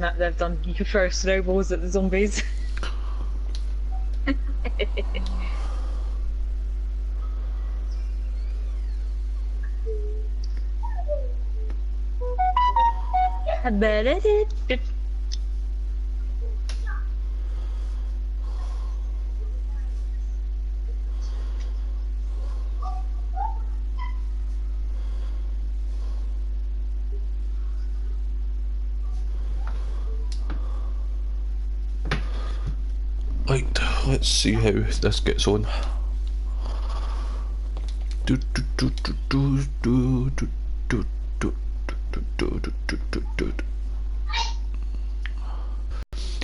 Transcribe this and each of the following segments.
that they've done. You can throw snowballs at the zombies. Right, let's see how this gets on.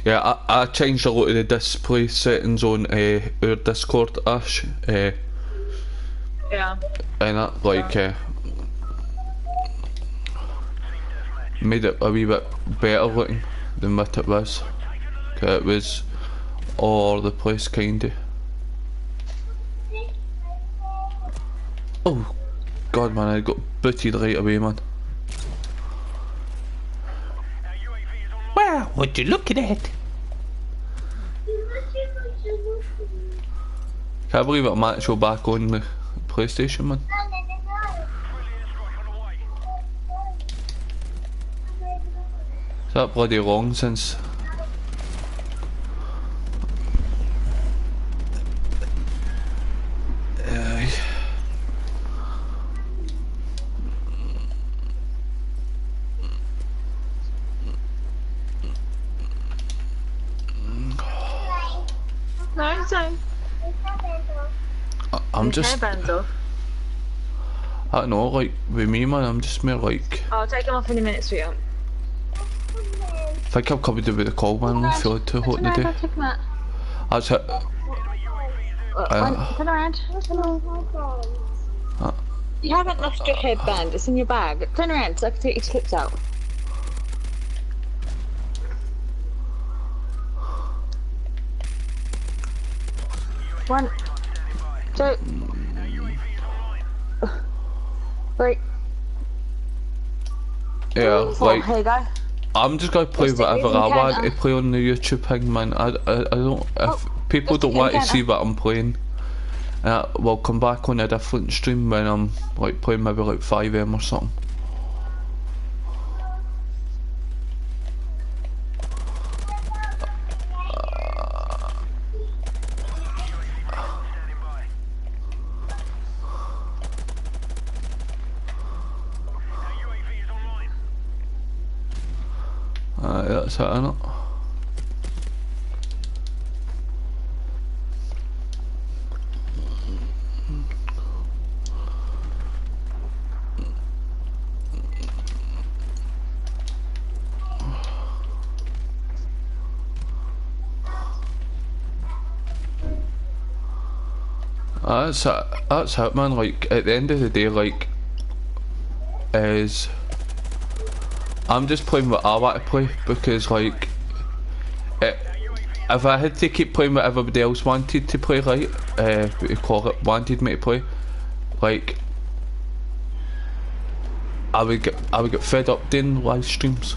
Yeah, I changed a lot of the display settings on our Discord, Ash. Yeah. And that, like, made it a wee bit better looking than what it was. 'Cause it was all over the place, kinda. Oh, God, man, I got booted right away, man. Wow, would you look at it? Can't believe I'm actually back on the PlayStation, man. Is that bloody long since? No, so. I'm just. Hairbands off. I don't know, like, with me, man, I'm just more like. I'll take them off in a minute, sweetheart. I think I'm covered with the call, man. I feel too hot today. That's it. Turn around. You haven't lost your headband, it's in your bag. Turn around so I can take your clips out. One, two, three. Yeah, like. Here you go. I'm just gonna play whatever I want to play on the YouTube thing, man. I don't. If people don't want to see what I'm playing, we'll come back on a different stream when I'm like playing maybe like 5M or something. That's it, innit? That's it, man. Like, at the end of the day, like, I'm just playing what I want to play, because, like, if I had to keep playing what everybody else wanted to play, like, what you call it, wanted me to play, like, I would get fed up doing live streams.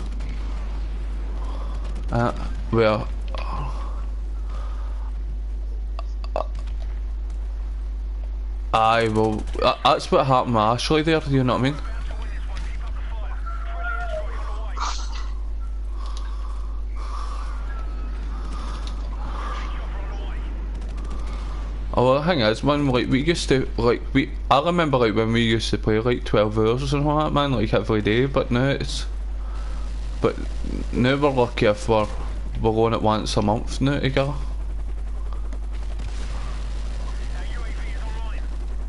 Where I will. That's what happened with Ashley there. You know what I mean? Oh, well, the thing is, man, like, we used to, like, I remember, like, when we used to play, like, 12 hours or something like that, man, like, every day, but now now we're lucky if we're on it once a month now together.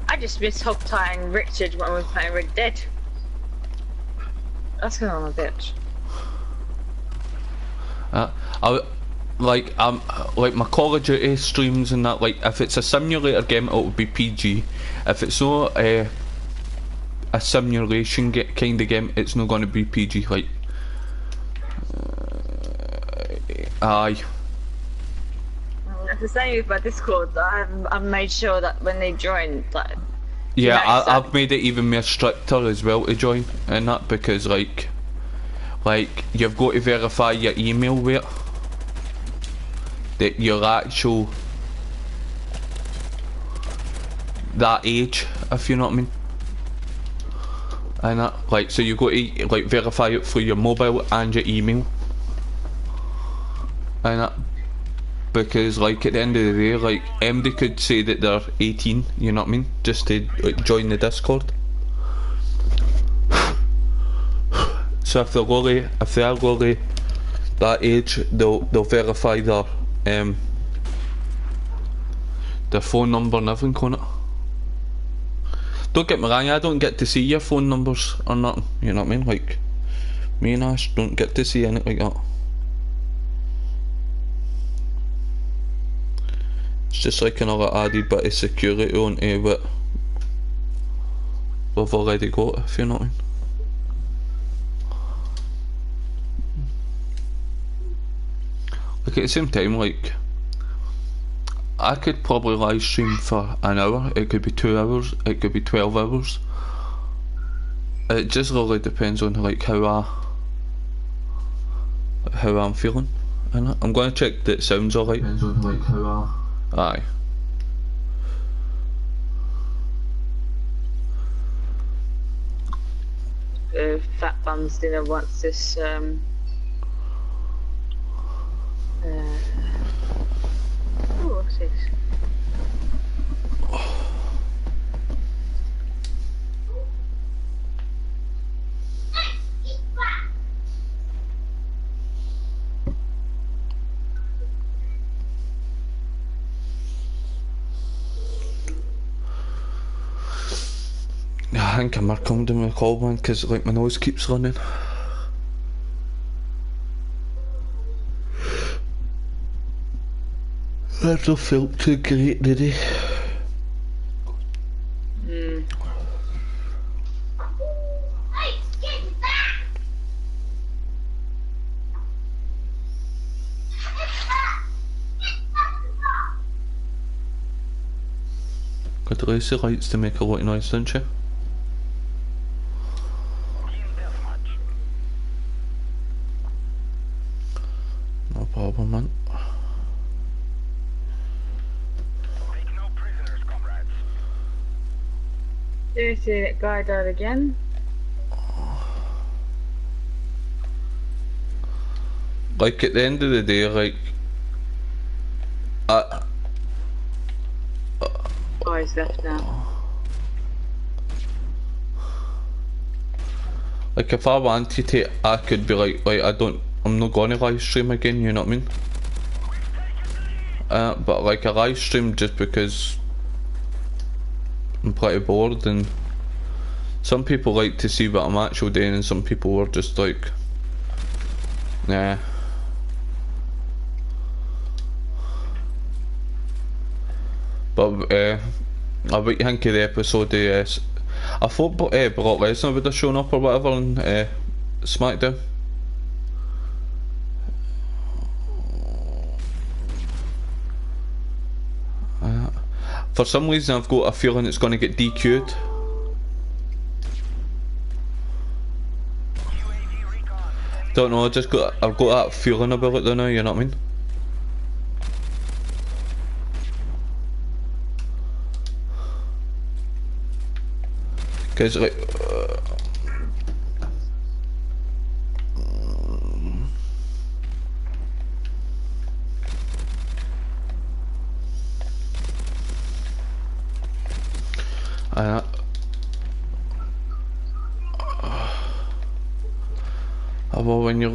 I just miss hog tying Richard when we were playing Red Dead. That's going on a bitch. Like my Call of Duty streams and that, like, if it's a simulator game, it'll be PG. If it's not a simulation kind of game, it's not going to be PG. Like, aye. It's the same with my Discord. I've made sure that when they join, like, yeah, I've made it even more stricter as well to join and that, because, like, like, you've got to verify your email with it. That you're actual that age, if you know what I mean. And that, like, so you got to like verify it for your mobile and your email. And that, because like at the end of the day, like MD could say that they're 18, you know what I mean, just to like join the Discord. So if they are really that age, they'll verify their phone number and everything on it. Don't get me wrong, I don't get to see your phone numbers or nothing, you know what I mean? Like, me and Ash don't get to see anything like that. It's just like another added bit of security onto what we've already got, if you know what I mean. Like at the same time, like, I could probably live stream for an hour, it could be 2 hours, it could be 12 hours. It just really depends on like how I'm feeling. And I'm going to check that it sounds alright. Depends on like how aye. Fat Bum's dinner wants this oh, what's this? I think I'm coming to my call, man, because like my nose keeps running. That don't feel too great, did he? Got the laser lights to make a lot of noise, don't you? No problem, man. Seriously, that guy died again? Like at the end of the day, like oh, he's left now. Like if I wanted to, I could be like I'm not gonna live stream again, you know what I mean? But like I live stream just because I'm pretty bored, and some people like to see what I'm actually doing, and some people are just like, nah. But what do you think of the episode of I thought Brock Lesnar would have shown up or whatever on SmackDown. For some reason I've got a feeling it's going to get DQ'd. Don't know, I've got that feeling about it though now, you know what I mean? Cause like well, when you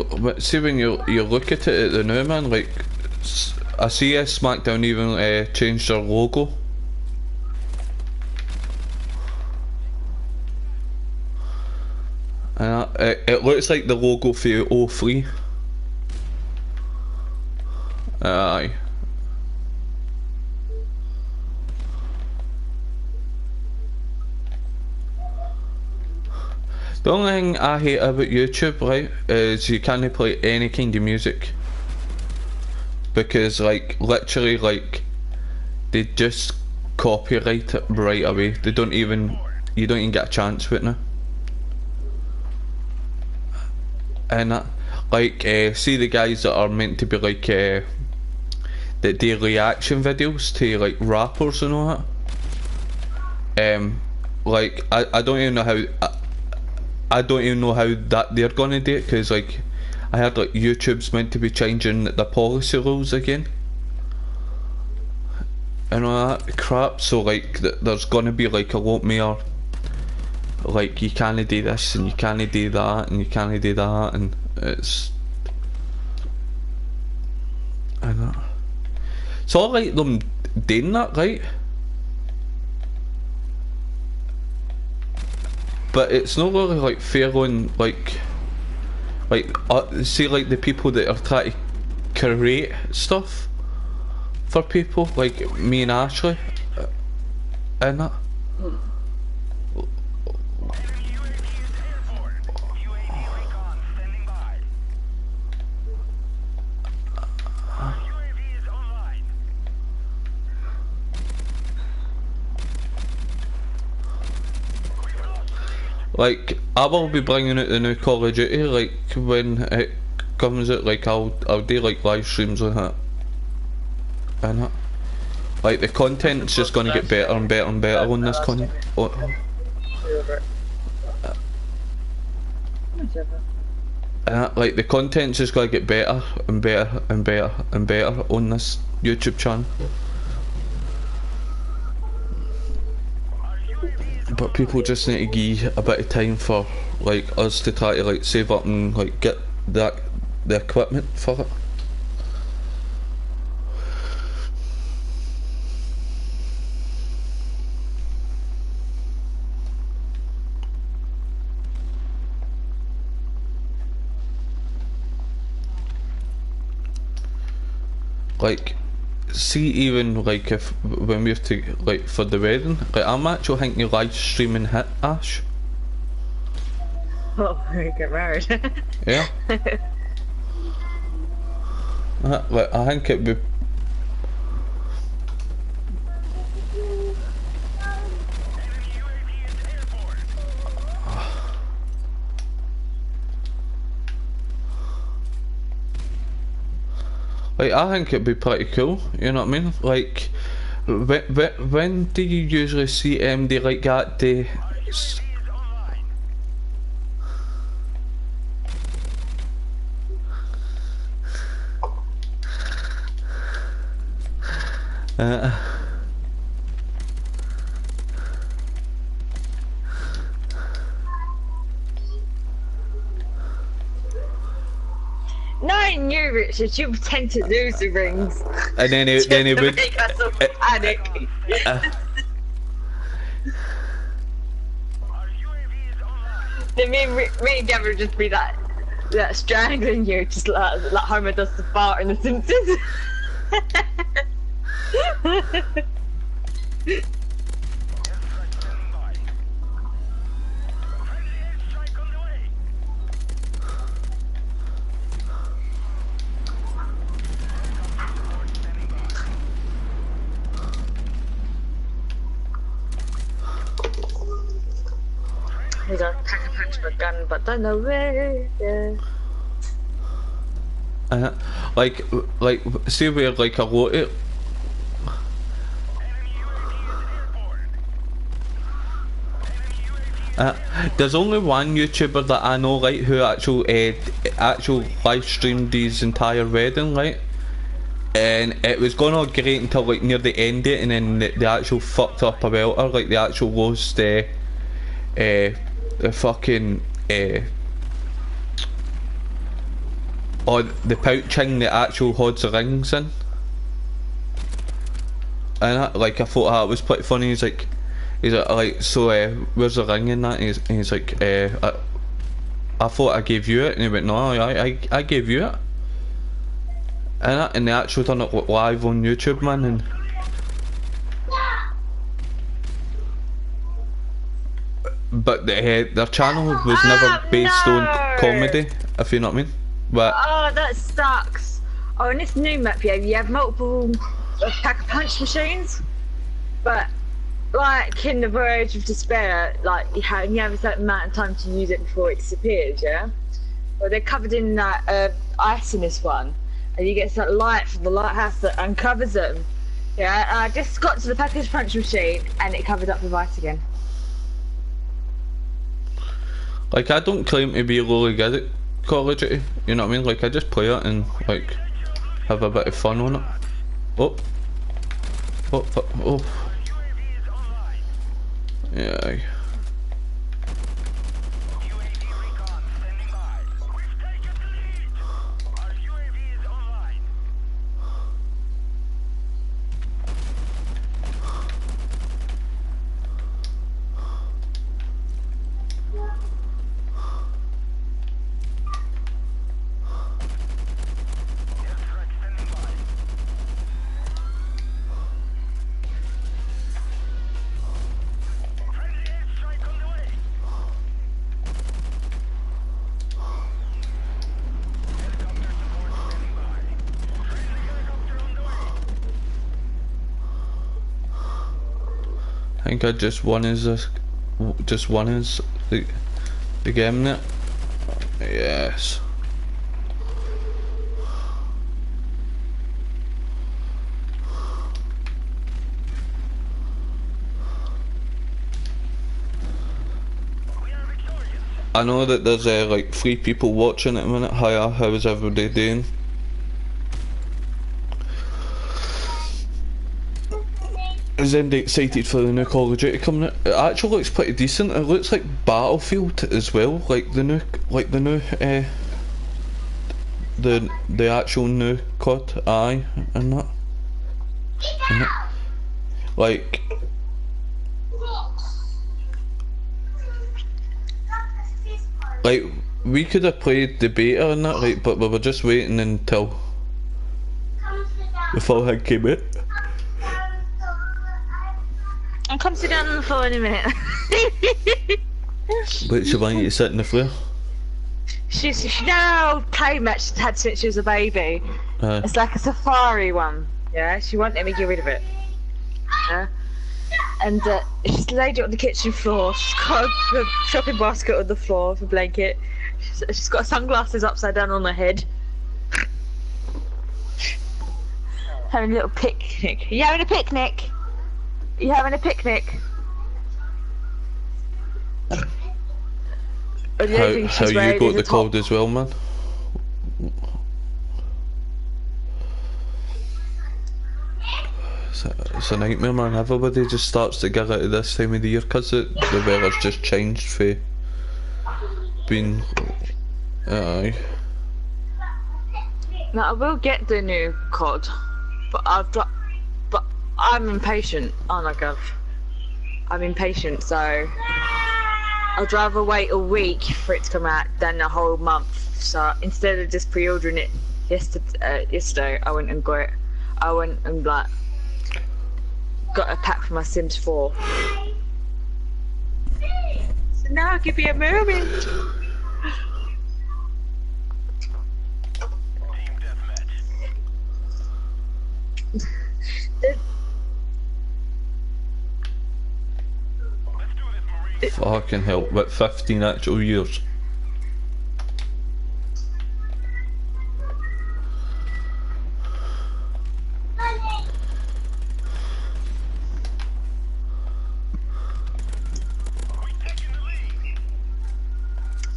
look at it at the now, man, like I see SmackDown even changed their logo. And it looks like the logo for 03. Aye. The only thing I hate about YouTube, right, is you can't play any kind of music. Because, like, literally, like, they just copyright it right away. They don't even, you don't even get a chance with it now. And like, see the guys that are meant to be like, that do reaction videos to like rappers and all that. Like, I don't even know how, I don't even know how that they're gonna do it, because like, I heard like YouTube's meant to be changing the policy rules again and all that crap, so like there's gonna be like a lot more like, you can't do this and you can't do that and you can't do that, and it's, I don't know. It's all like them doing that, right? But it's not really like fair on like see like the people that are trying to create stuff for people like me and Ashley and that. Like, I will be bringing out the new Call of Duty, like, when it comes out, like, I'll do, like, live streams on it. And that. Like, the content's just gonna get better and better and better on this content. Like, the content's just gonna get better and better and better and better on this YouTube channel. But people just need to give a bit of time for like us to try to like save up and like get the equipment for it. Like, see, even like if when we have to like for the wedding, like I'm actually thinking of live streaming it, Ash. Oh, we get married. Yeah. Like, I think it'd be. Like, I think it'd be pretty cool, you know what I mean? Like, when do you usually see MD like that? Knowing you, Richard, you tend to lose the rings. And then it would make us all panic. Then me and Gavin would just be like strangling you, just like Homer does the fart in The Simpsons. We got pack a gun, but don't know where. Like, see where like a lot of there's only one YouTuber that I know, right, who actual live streamed his entire wedding, right, and it was going all great until like near the end of it, and then the actual fucked up a welter, like the actual lost the fucking or the pouching the actual holds the rings in, and like I thought that was pretty funny. He's like so where's the ring in that? And he's like I thought I gave you it, and he went, no, I gave you it, and they actually done it live on YouTube, man. And but their channel was never based on comedy, if you know what I mean. But oh, that sucks. Oh, in this new map, yeah, you have multiple pack-a-punch machines, but like in the Voyage of Despair, like you have a certain amount of time to use it before it disappears, yeah. Well, they're covered in that ice in this one, and you get that light from the lighthouse that uncovers them. Yeah, I just got to the package punch machine, and it covered up with ice again. Like, I don't claim to be really good at Call of Duty, you know what I mean? Like, I just play it and, like, have a bit of fun on it. Oh. Oh, oh, oh. Yeah. I think I just won the game net. Yes. I know that there's like 3 people watching at the minute. Hiya, how is everybody doing? Is anybody excited for the new Call of Duty coming out? It actually looks pretty decent. It looks like Battlefield as well, like the new the actual new COD, aye, and that. Like, we could have played the beta and that, like, but we were just waiting until the full thing came out. I'll come sit down on the floor in a minute. Wait, she want you to sit in the floor? She's now play match she's had since she was a baby. It's like a safari one. Yeah, she wanted me to get rid of it. Yeah. And she's laid it on the kitchen floor. She's got a shopping basket on the floor with a blanket. She's got sunglasses upside down on her head. Having a little picnic. Are you having a picnic? Are you having a picnic? How you got the cold as well, man? It's a nightmare, man. Everybody just starts to get out of this time of the year because the weather's just changed for being... Aye. Now I will get the new COD, but I'm impatient, aren't I, Gov? I'm impatient, so I'd rather wait a week for it to come out than a whole month. So instead of just pre-ordering it yesterday, I went and got it. I went and got a pack for my Sims 4. So now I can be a mermaid. Fucking hell, with 15 actual years.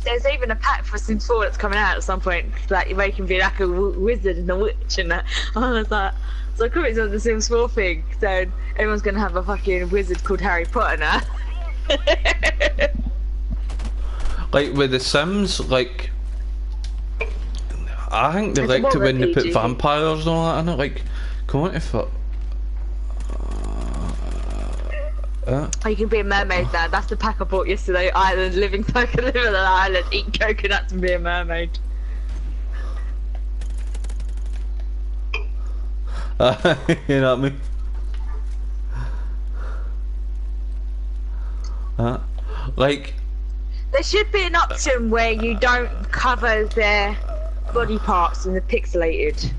There's even a pack for Sims 4 that's coming out at some point, like you can be like a wizard and a witch and that. I was like, so I it's on the Sims 4 thing, so everyone's gonna have a fucking wizard called Harry Potter now. Like with the Sims, like I think they like to when they put vampires and all that in it. Like, come on, if it, oh, you can be a mermaid now. That's the pack I bought yesterday. Island, living like a live on an island, eating coconuts and be a mermaid. You know what I mean? Like, there should be an option where you don't cover their body parts and they're pixelated.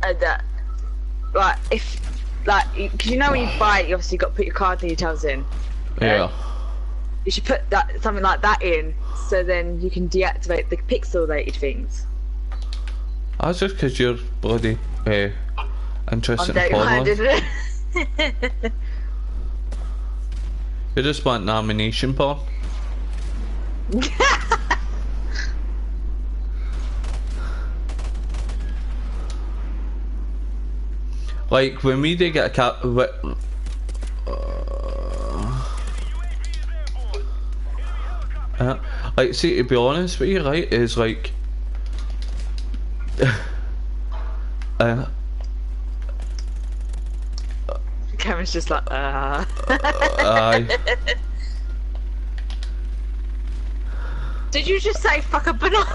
And like, if, like, because you know when you buy it, you obviously got to put your card details in. Yeah. You should put that something like that in, so then you can deactivate the pixelated things. That's just because you're bloody interested in porn. You just want nomination porn. Like when we did get a cat. Like, see, to be honest with you, right, is like. Cameron's just like, Aye. Did you just say fuck a banana?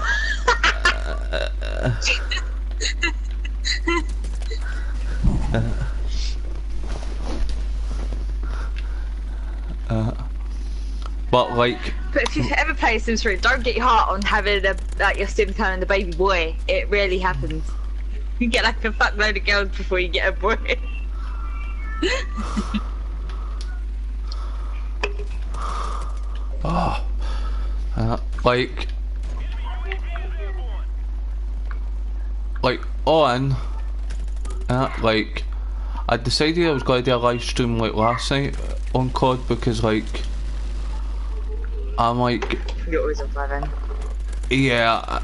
But like. But if you ever play Sims 3, don't get your heart on having like your sim turn the baby boy. It really happens. You get like a fuckload of girls before you get a boy. Oh, like on, like I decided I was going to do a live stream like last night on COD because like I'm like you're always on 5N. Yeah,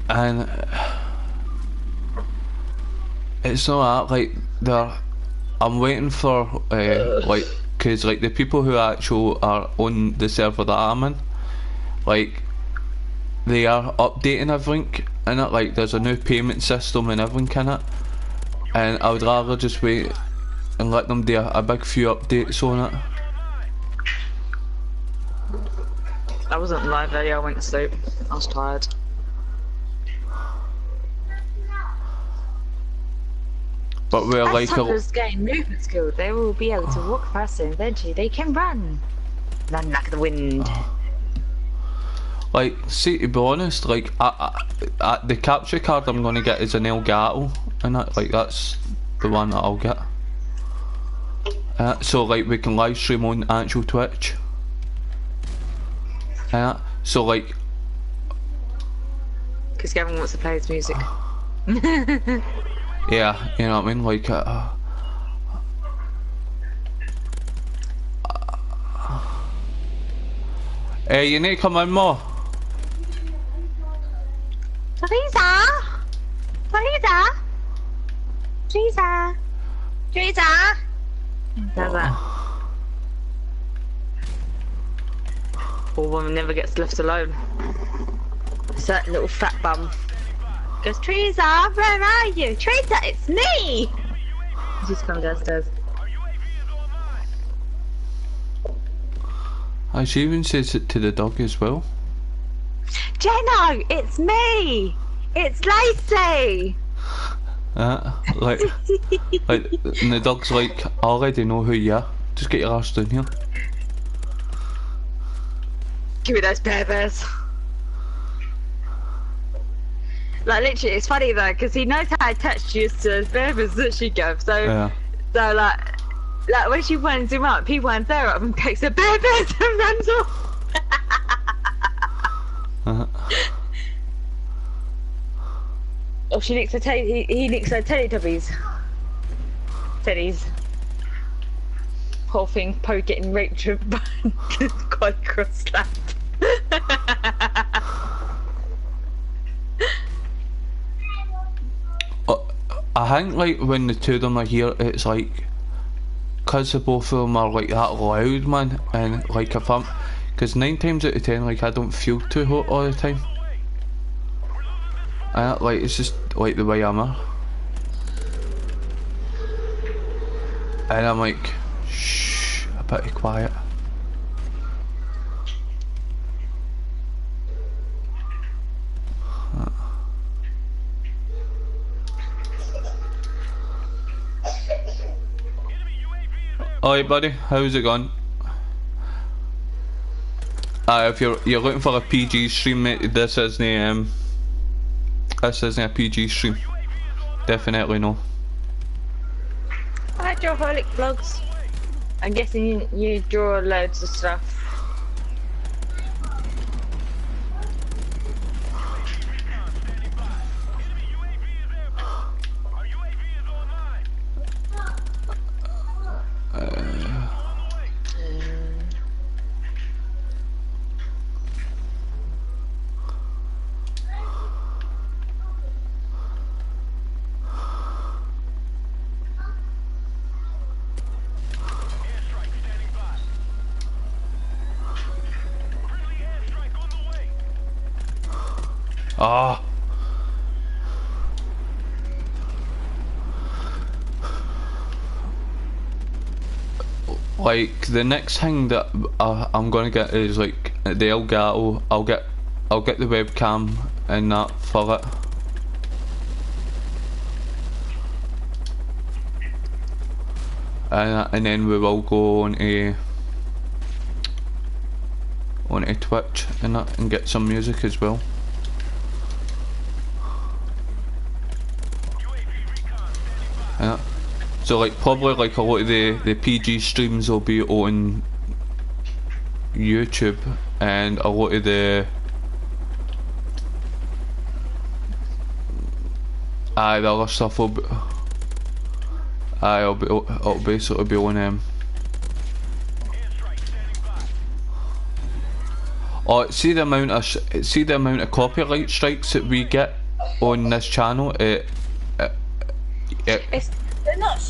and it's not that like I'm waiting for like because like the people who actually are on the server that I'm in, like they are updating everything in it. Like there's a new payment system and everything in it, and I would rather just wait and let them do a big few updates on it. I wasn't live video, I went to sleep. I was tired. But we're as like toddlers gain movement skills, they will be able to walk faster and eventually they can run like the wind. Like, see, to be honest, like the capture card I'm gonna get is an Elgato, and that, like that's the one that I'll get. So like we can live stream on actual Twitch. So like. Because Gavin wants to play his music. Yeah, you know what I mean, like hey, you need to come in more. Teresa! Teresa! Teresa! Teresa! Does that. Poor woman never gets left alone. A certain little fat bum goes, Teresa, where are you? Teresa, it's me! She's come downstairs. She even says it to the dog as well. Jenno, it's me! It's Lacey! Like, and the dog's like, I already know who you are. Just get your ass down here. Give me those bears. Like literally, it's funny though, because he knows how attached she is to those bears that she gives. So, yeah. So like when she winds him up, he winds her up and takes the bears and runs off. Oh, she licks her he licks her Teletubbies. Teddies. Whole thing, Poe getting raped by quite cross-slapped. I think like when the two of them are here, it's like, cause the both of them are like that loud, man, and like if I'm, cause 9 times out of 10, like I don't feel too hot all the time. And like it's just like the way I'm at. And I'm like, shh, a bit quiet. Alright buddy, how's it going? If you're looking for a PG stream, mate, this isn't a PG stream. Definitely no. I draw holic vlogs. I'm guessing you draw loads of stuff. Ah. Like the next thing that I'm gonna get is like the Elgato. I'll get the webcam and that for it. And then we will go onto Twitch and that and get some music as well. Yeah. So like probably like a lot of the PG streams will be on YouTube, and a lot of the other stuff will be it'll basically be on oh, see the amount of copyright strikes that we get on this channel. They're not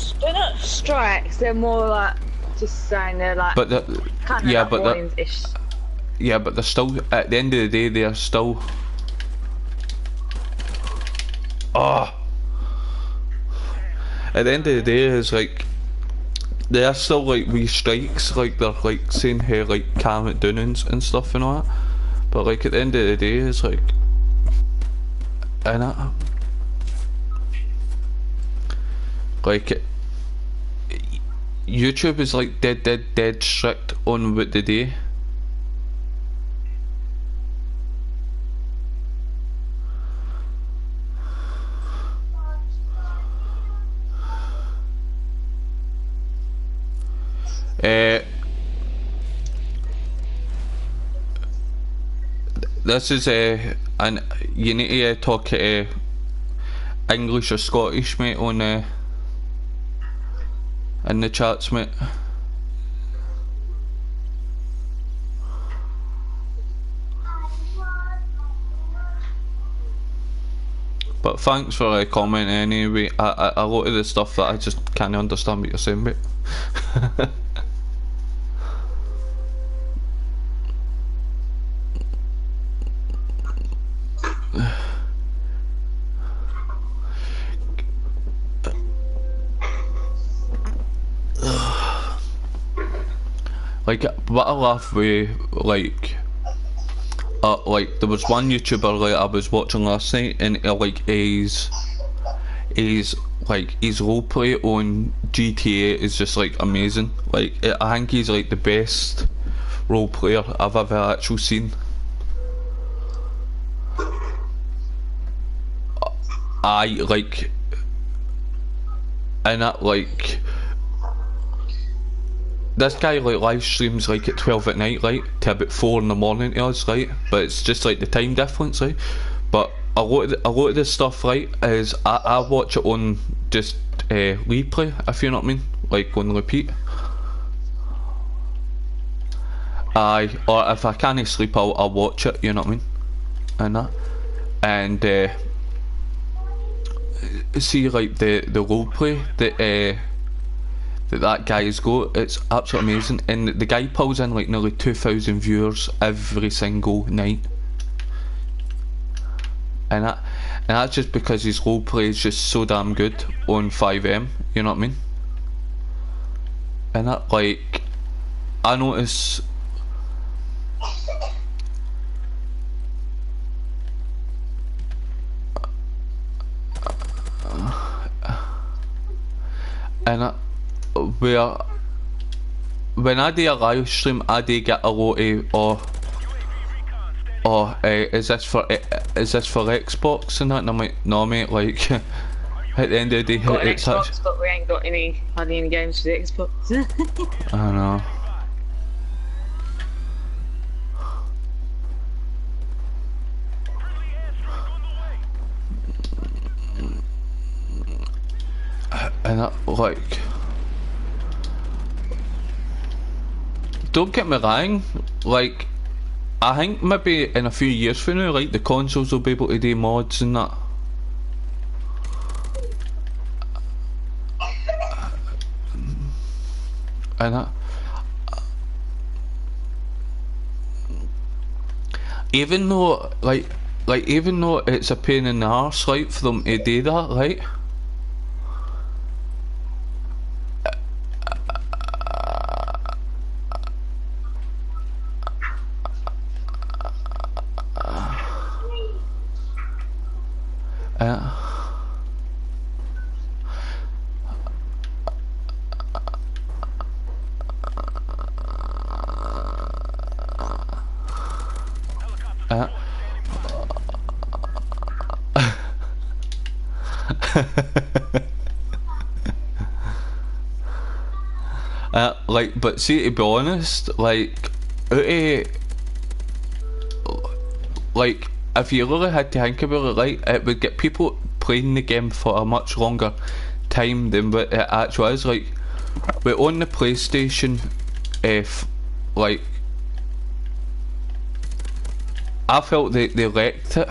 strikes. They're more like just saying they're like. But yeah, but warnings-ish. Yeah, but they're still at the end of the day. They're still. Oh. At the end of the day, it's like they are still like wee strikes. Like they're like saying hey, like calm it down and stuff and all that. But like at the end of the day, it's like. And like YouTube is like dead strict on what they do. This is and you need to talk English or Scottish, mate, on in the chats, mate. But thanks for commenting anyway. A lot of the stuff that I just can't understand what you're saying, mate. Like, what I laugh with, like there was one YouTuber like I was watching last night, and like his roleplay on GTA is just like amazing. Like I think he's like the best role player I've ever actually seen. Like, and that like. This guy like live streams like at 12 at night, right, to about 4 in the morning to us, right, but it's just like the time difference, right, but a lot of this stuff, right, is I watch it on just replay, if you know what I mean, like on repeat. Or if I can't sleep, I'll watch it, you know what I mean, and that, and see like the roleplay that guy's got, it's absolutely amazing, and the guy pulls in like nearly 2,000 viewers every single night, and that's just because his roleplay is just so damn good on 5M, you know what I mean, and that like I notice and where when I do a live stream, I do get a lot of is this for Xbox and that? And I'm like, no mate, like at the end of the day, it's Xbox, but we ain't got hardly any games for the Xbox. I know. And that like. Don't get me wrong, like I think maybe in a few years from now, like the consoles will be able to do mods and that. And that. Even though, like, like, even though it's a pain in the arse, right, for them to do that, right? Like, but see, to be honest, like, like, if you really had to think about it, right, it would get people playing the game for a much longer time than what it actually is. Like, we're on the PlayStation, if, like, I felt they wrecked it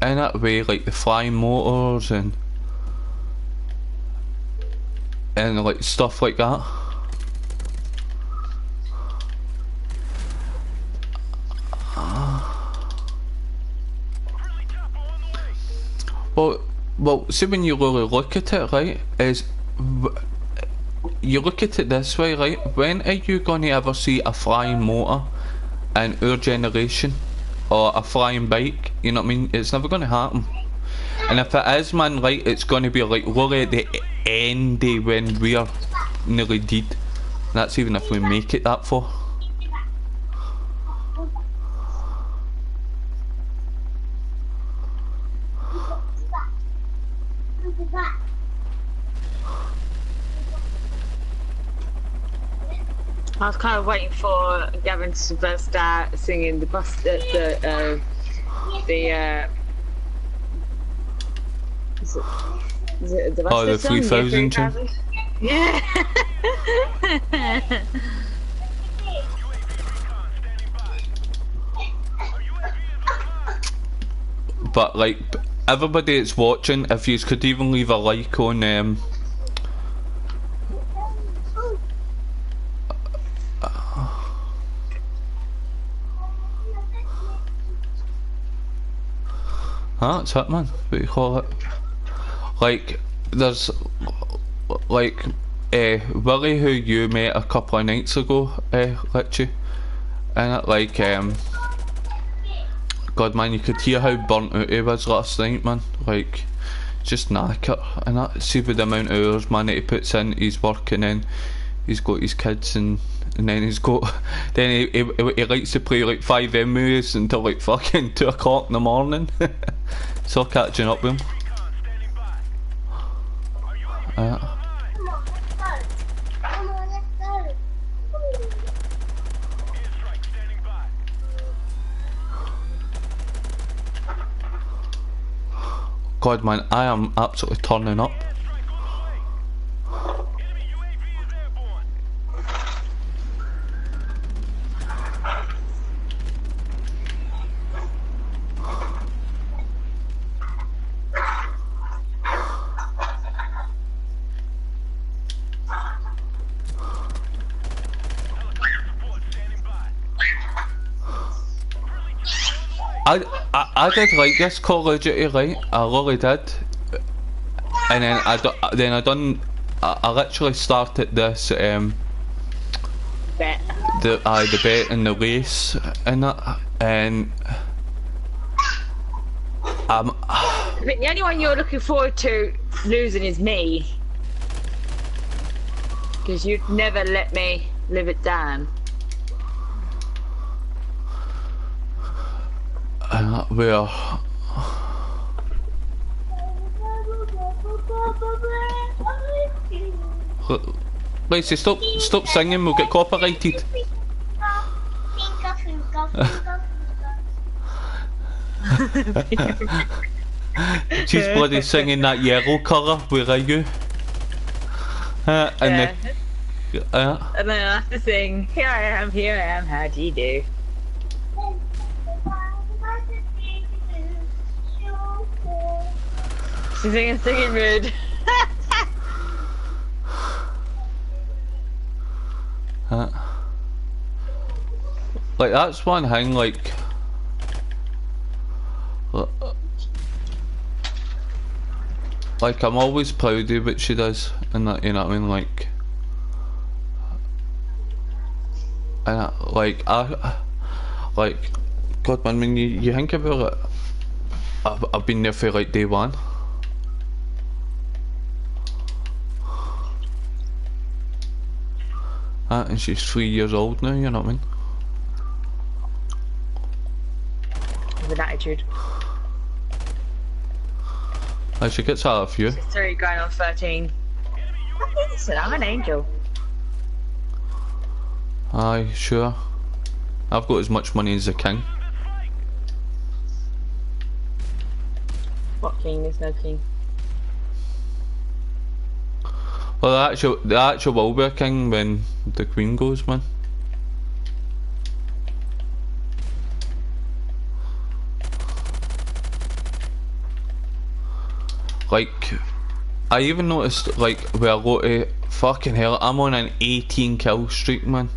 in that way, like the flying motors and like stuff like that. Well, see, when you really look at it, right, you look at it this way, right, when are you going to ever see a flying motor in our generation, or a flying bike? You know what I mean? It's never going to happen. And if it is, man, right, it's going to be like really at the end of when we are nearly dead. And that's even if we make it that far. I was kind of waiting for Gavin to burst out singing the is it the oh, the 3000 tune? Yeah. But like, everybody that's watching, if you could even leave a like on that's it, man. What do you call it? Like, there's like Willie, who you met a couple of nights ago, Richie, and it, like, God, man, you could hear how burnt out he was last night, man. Like, just knackered, and that. See with the amount of hours, man, that he puts in, he's working, and he's got his kids, and then he's got, then he likes to play like 5M movies until like fucking 2 o'clock in the morning. So catching up with him. God, man, I am absolutely turning up. I did like this Call of Duty, right? I really did. And then I literally started this Bet. the bet and the race and that, and I think the only one you're looking forward to losing is me, because you'd never let me live it down. Where? Lacey, stop singing, we'll get copyrighted. She's bloody singing that yellow colour, where are you? And then I have to sing, here I am, how do you do? She's in a singing mood. Like, that's one thing, like Like, I'm always proud of what she does, and that, you know what I mean, like, and like, God man, when you think about it, I've been there for like day one. And she's 3 years old now, you know what I mean? With an attitude. And she gets out of you. She's 3 going on 13. Listen, I'm an angel. Aye, sure. I've got as much money as a king. What king? There's no king. Well, the actual will be a king when the queen goes, man. Like, I even noticed, like, where I go to, fucking hell, I'm on an 18 kill streak, man.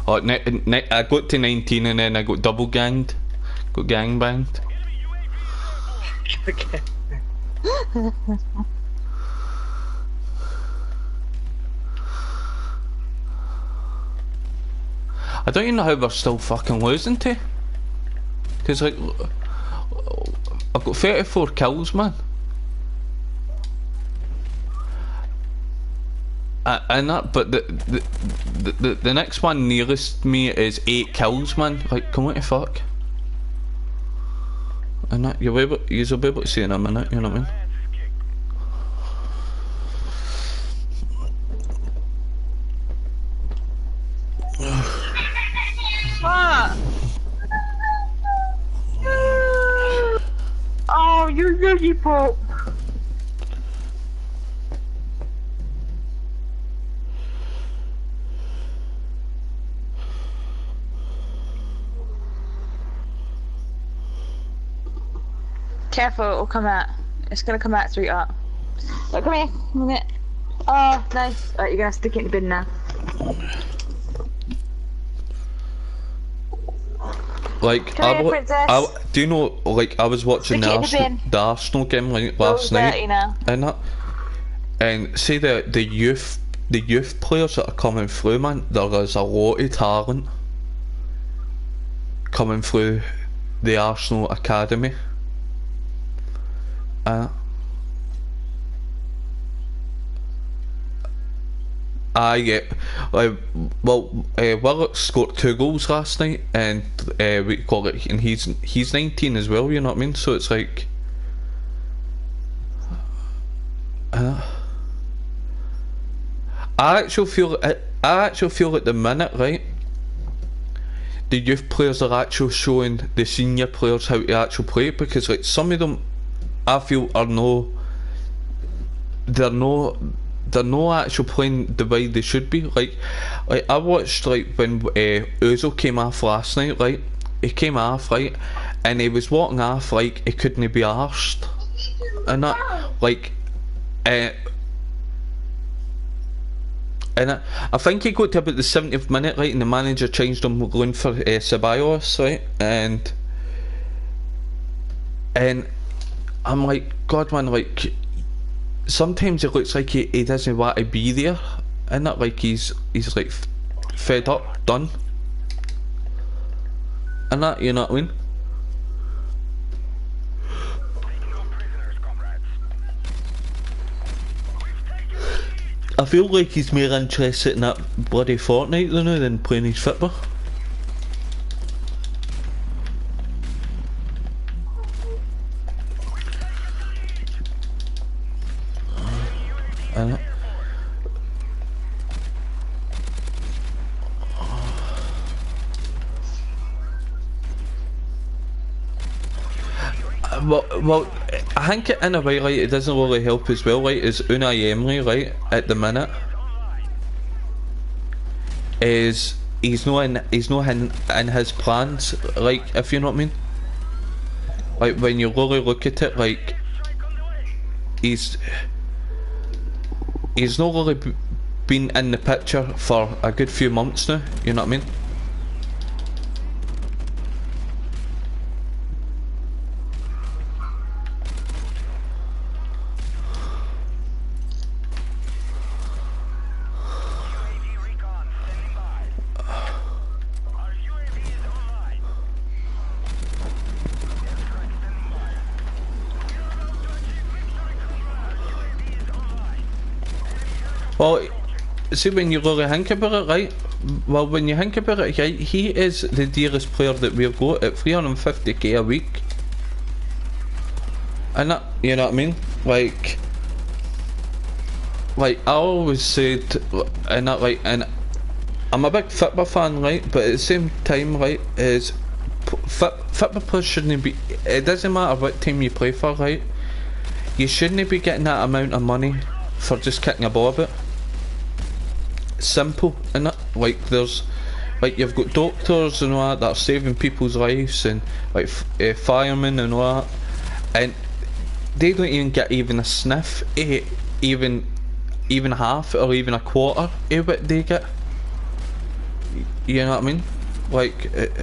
Oh, I got to 19 and then I got double ganged. Got gangbanged. Okay. I don't even know how we're still fucking losing to. Cause like, I've got 34 kills, man. And that, but the next one nearest me is 8 kills, man. Like, come what the fuck? And that, you'll be able to see in a minute, you know what I mean? What? Oh, you really poop. Careful, it'll come out. It's gonna come out, sweetheart. Look, come here. Come here. Oh, nice. Right, you're gonna stick it in the bin now. Like, do you know, like, I was watching the Arsenal game like last night, and that, and see the youth players that are coming through, man. There is a lot of talent coming through the Arsenal academy. Yeah. Willock scored 2 goals last night, and we call it, and he's 19 as well. You know what I mean? So it's like, I actually feel at the minute, right? The youth players are actually showing the senior players how to actually play, because like some of them, I feel they're no actually playing the way they should be. Like I watched, like, when Ozil came off last night, right? He came off, right, and he was walking off like he couldn't be arsed, and that, like, and I think he got to about the 70th minute, right, and the manager changed him, going for Ceballos, right, and I'm like, God, man, like, sometimes it looks like he doesn't want to be there, and that, like, he's like fed up, done, and that, you know what I mean? I feel like he's more interested in that bloody Fortnite than playing his football. Well, I think in a way, like, it doesn't really help as well, right, is Unai Emery, right, at the minute, is he's not in his plans, like, if you know what I mean. Like, when you really look at it, like, he's not really been in the picture for a good few months now, you know what I mean. Well, see, when you really think about it, right? Well, when you think about it, right, he is the dearest player that we've got at 350k a week. And that, you know what I mean? Like I always said, and that, like, and I'm a big Fitbit fan, right? But at the same time, right, is Fitbit players shouldn't be. It doesn't matter what team you play for, right? You shouldn't be getting that amount of money for just kicking a ball about. Simple, innit? Like, there's, like, you've got doctors and all that are saving people's lives, and like firemen and all that, and they don't even get even a sniff, even half or even a quarter of what they get. You know what I mean? Like, at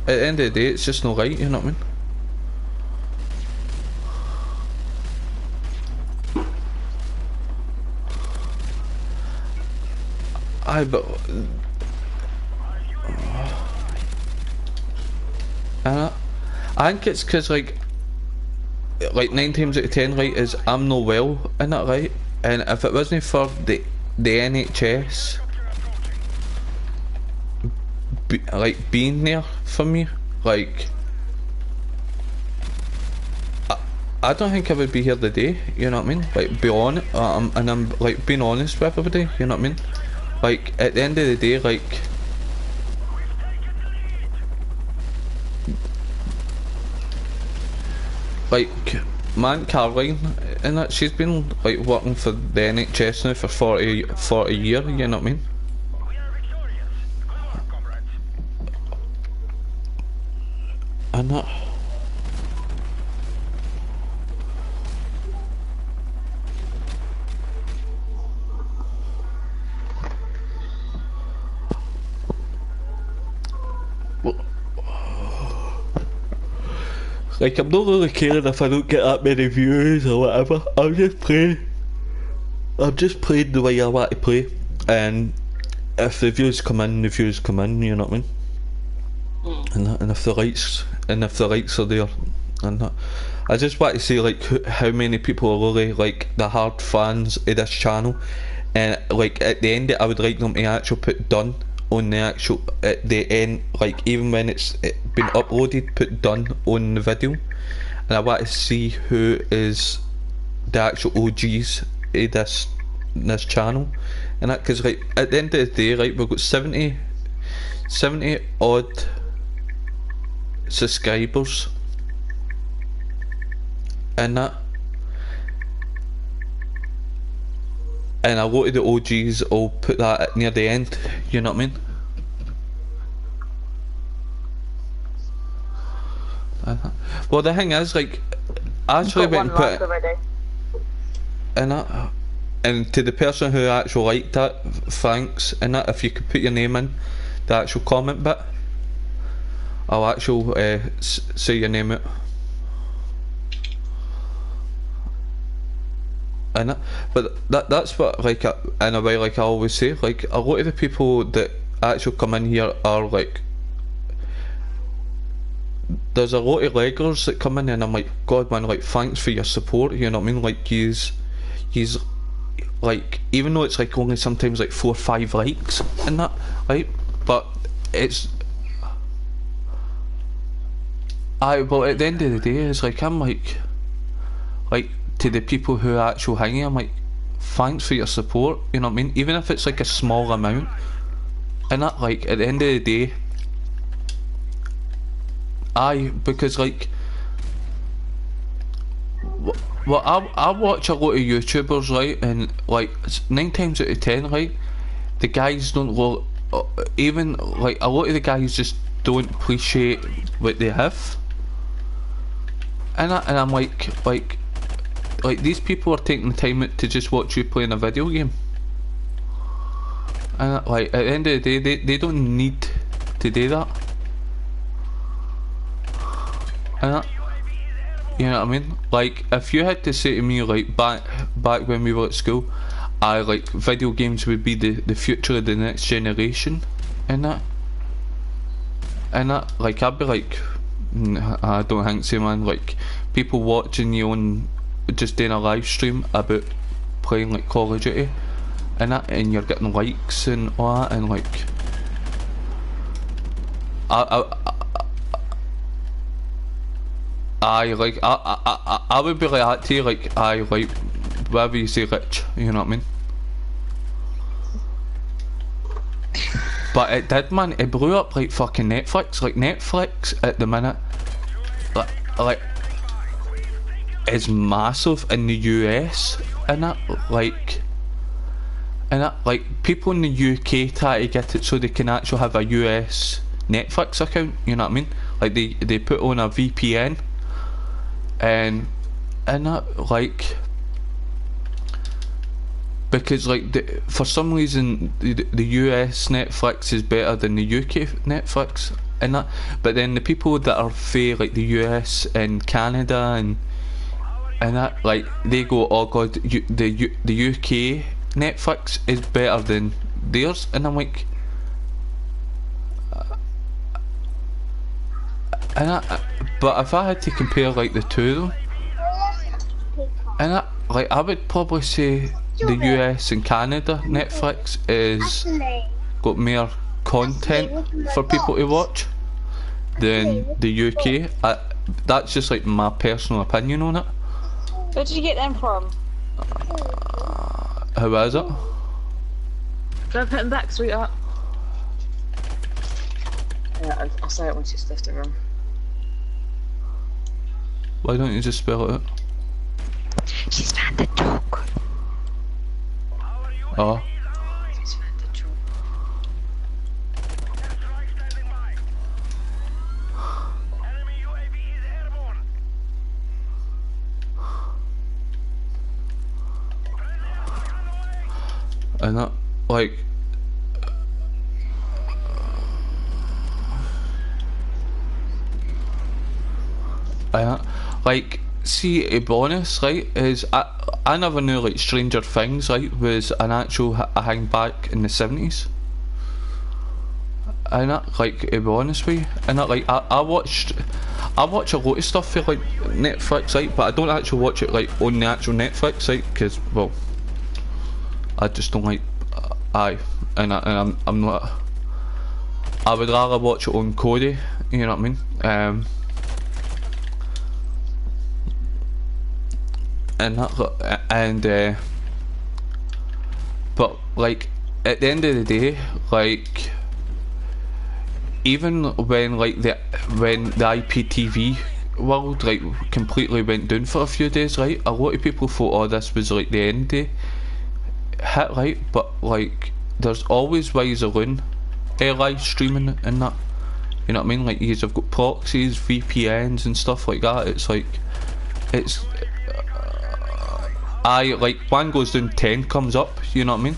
the end of the day, it's just not right. You know what I mean? But I think it's because like 9 times out of 10, right, is I'm no well in it, right? And if it wasn't for the NHS like being there for me, like I don't think I would be here today. You know what I mean? Like, be on it, and I'm like being honest with everybody. You know what I mean? Like, at the end of the day, like, man, Caroline, and that, she's been like working for the NHS now for 40 years, you know what I mean? And that, like, I'm not really caring if I don't get that many views or whatever. I'm just playing the way I want to play, and if the views come in, the views come in. You know what I mean? And if the likes are there, and that, I just want to see like how many people are really like the hard fans of this channel, and like at the end, I would like them to actually put done on the actual at the end, like even when it's been uploaded, put done on the video. And I want to see who is the actual OGs of this channel, and that, because like at the end of the day, right, we've got 70 odd subscribers, and that, and a lot of the OGs will put that near the end. You know what I mean? Well, the thing is, like, I actually went and put it, and to the person who actually liked that, thanks. And that, if you could put your name in the actual comment bit, I'll actually say your name out. And that, but that's what, like, in a way, like I always say, like, a lot of the people that actually come in here are like, there's a lot of leggers that come in, and I'm like, God, man, like, thanks for your support. You know what I mean? Like, he's like, even though it's like only sometimes like 4 or 5 likes and that, right? But it's, but at the end of the day, it's like, I'm like to the people who are actually hanging, I'm like, thanks for your support. You know what I mean? Even if it's like a small amount, and that, like, at the end of the day, because like, well, I watch a lot of YouTubers, right, and like 9 times out of 10, right, the guys don't look, even like a lot of the guys just don't appreciate what they have, and I'm like these people are taking the time out to just watch you playing a video game, and like at the end of the day, they don't need to do that. And you know what I mean? Like, if you had to say to me, like, back when we were at school, like, video games would be the future of the next generation, and that, like, I'd be like, I don't think so, man. Like, people watching you on, just doing a live stream about playing like Call of Duty, and that, and you're getting likes and all that, and like I would be like that to you, like like whatever you say, rich, you know what I mean? But it did, man. It blew up like fucking Netflix. Like Netflix at the minute, like is massive in the US, and that like people in the UK try to get it so they can actually have a US Netflix account. You know what I mean? Like they put on a VPN, and that like. Because like for some reason the US Netflix is better than the UK Netflix and that, but then the people that are fair like the US and Canada and that, like they go, oh god, the UK Netflix is better than theirs, and I'm like but if I had to compare like the two of them, and like I would probably say the US and Canada Netflix is got more content for people to watch than the UK. That's just like my personal opinion on it. Where did you get them from? How is it? Go put them back, sweetheart. Yeah, I'll say it once it's left the room. Why don't you just spell it out? She's found the dog. Oh. She's found the dog. And that, like, like, see, to be honest, right, is I never knew like Stranger Things, right, was an actual hang back in the 70s. And that, like, to be honest with you, and that, like, I watch a lot of stuff for like Netflix, right, but I don't actually watch it like on the actual Netflix, right, because, well, I just don't like, and I'm not, I would rather watch it on Kodi, you know what I mean, but like at the end of the day, like even when like when the IPTV world like completely went down for a few days, right, a lot of people thought, oh, this was like the end day hit, right, but like there's always ways around live streaming and that, you know what I mean, like you've got proxies, VPNs and stuff like that. It's like, it's like one goes down, 10 comes up, you know what I mean,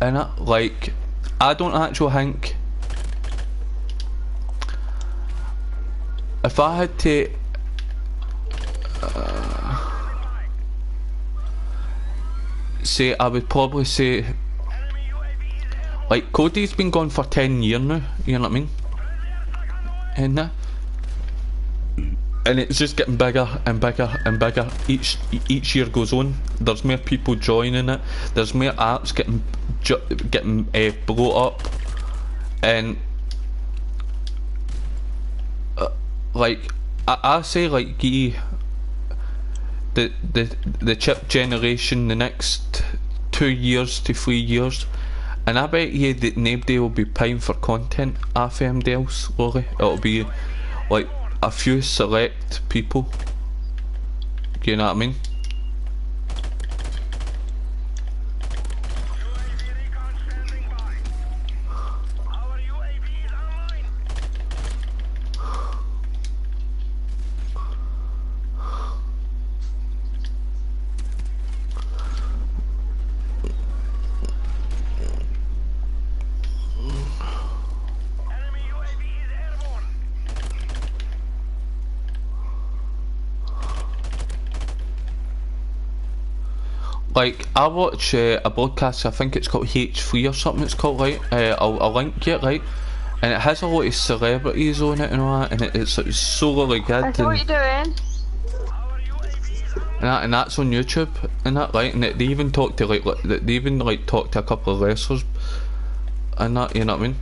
and that, like, I don't actually think, if I had to say, I would probably say like Kodi's been gone for 10 years now, you know what I mean, and it's just getting bigger and bigger and bigger each year goes on. There's more people joining it, there's more apps getting blow up, and like I say, like the chip generation, the next 2 years to 3 years, and I bet you that nobody will be paying for content off them deals, really. It'll be like a few select people, you know what I mean? Like, I watch a broadcast, I think it's called H3 or something it's called, right? I'll link it, right? And it has a lot of celebrities on it and all that, and it's so really good. So what are you doing? and that's on YouTube, and that, right? And they even talk to they even like talk to a couple of wrestlers, and that, you know what I mean?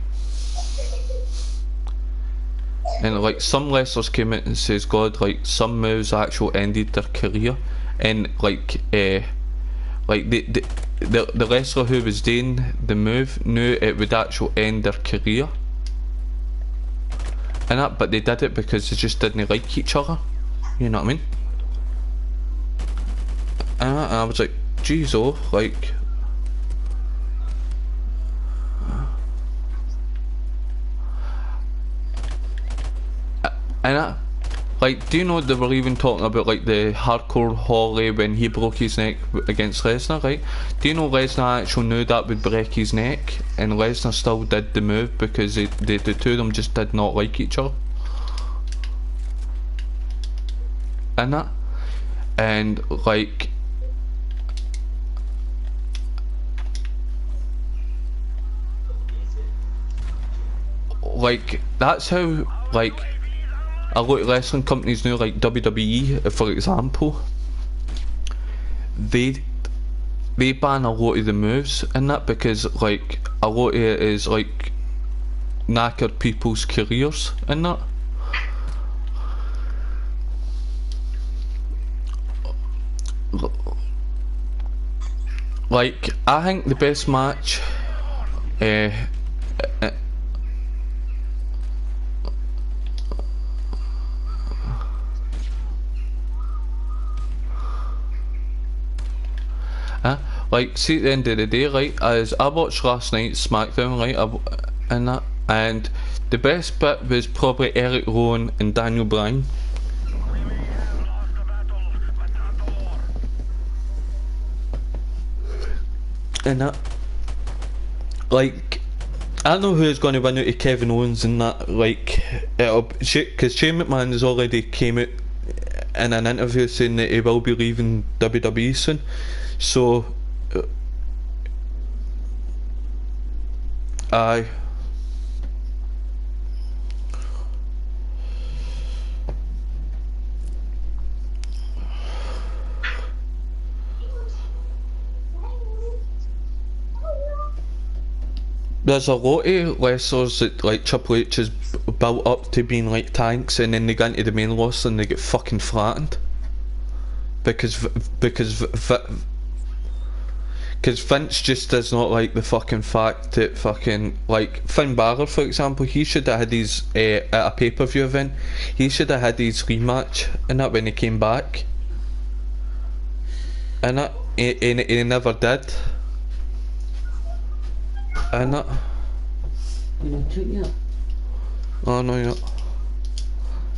And like some wrestlers came in and says, God, like some moves actually ended their career, and like the wrestler who was doing the move knew it would actually end their career, and that, but they did it because they just didn't like each other, you know what I mean? And I was like, geez, oh, like, and like, do you know they were even talking about like the Hardcore Holly when he broke his neck against Lesnar, right? Do you know Lesnar actually knew that would break his neck, and Lesnar still did the move because the two of them just did not like each other? And that, and like, that's how, like, a lot of wrestling companies now, like WWE for example, they ban a lot of the moves and that because like a lot of it is like knackered people's careers and that. Like, I think the best match like, see, at the end of the day, right, as I watched last night's SmackDown, right, and the best bit was probably Eric Rowan and Daniel Bryan. And that, like, I don't know who's going to win out of Kevin Owens and that, like, because Shane McMahon has already came out in an interview saying that he will be leaving WWE soon, so aye. There's a lot of wrestlers that like Triple H has built up to being like tanks, and then they get into the main roster and they get fucking flattened because Vince just does not like the fucking fact that fucking, like, Finn Balor for example, he should have had his at a pay-per-view event, he should have had his rematch and that when he came back, and that he never did. And that. You not took yet? Oh no,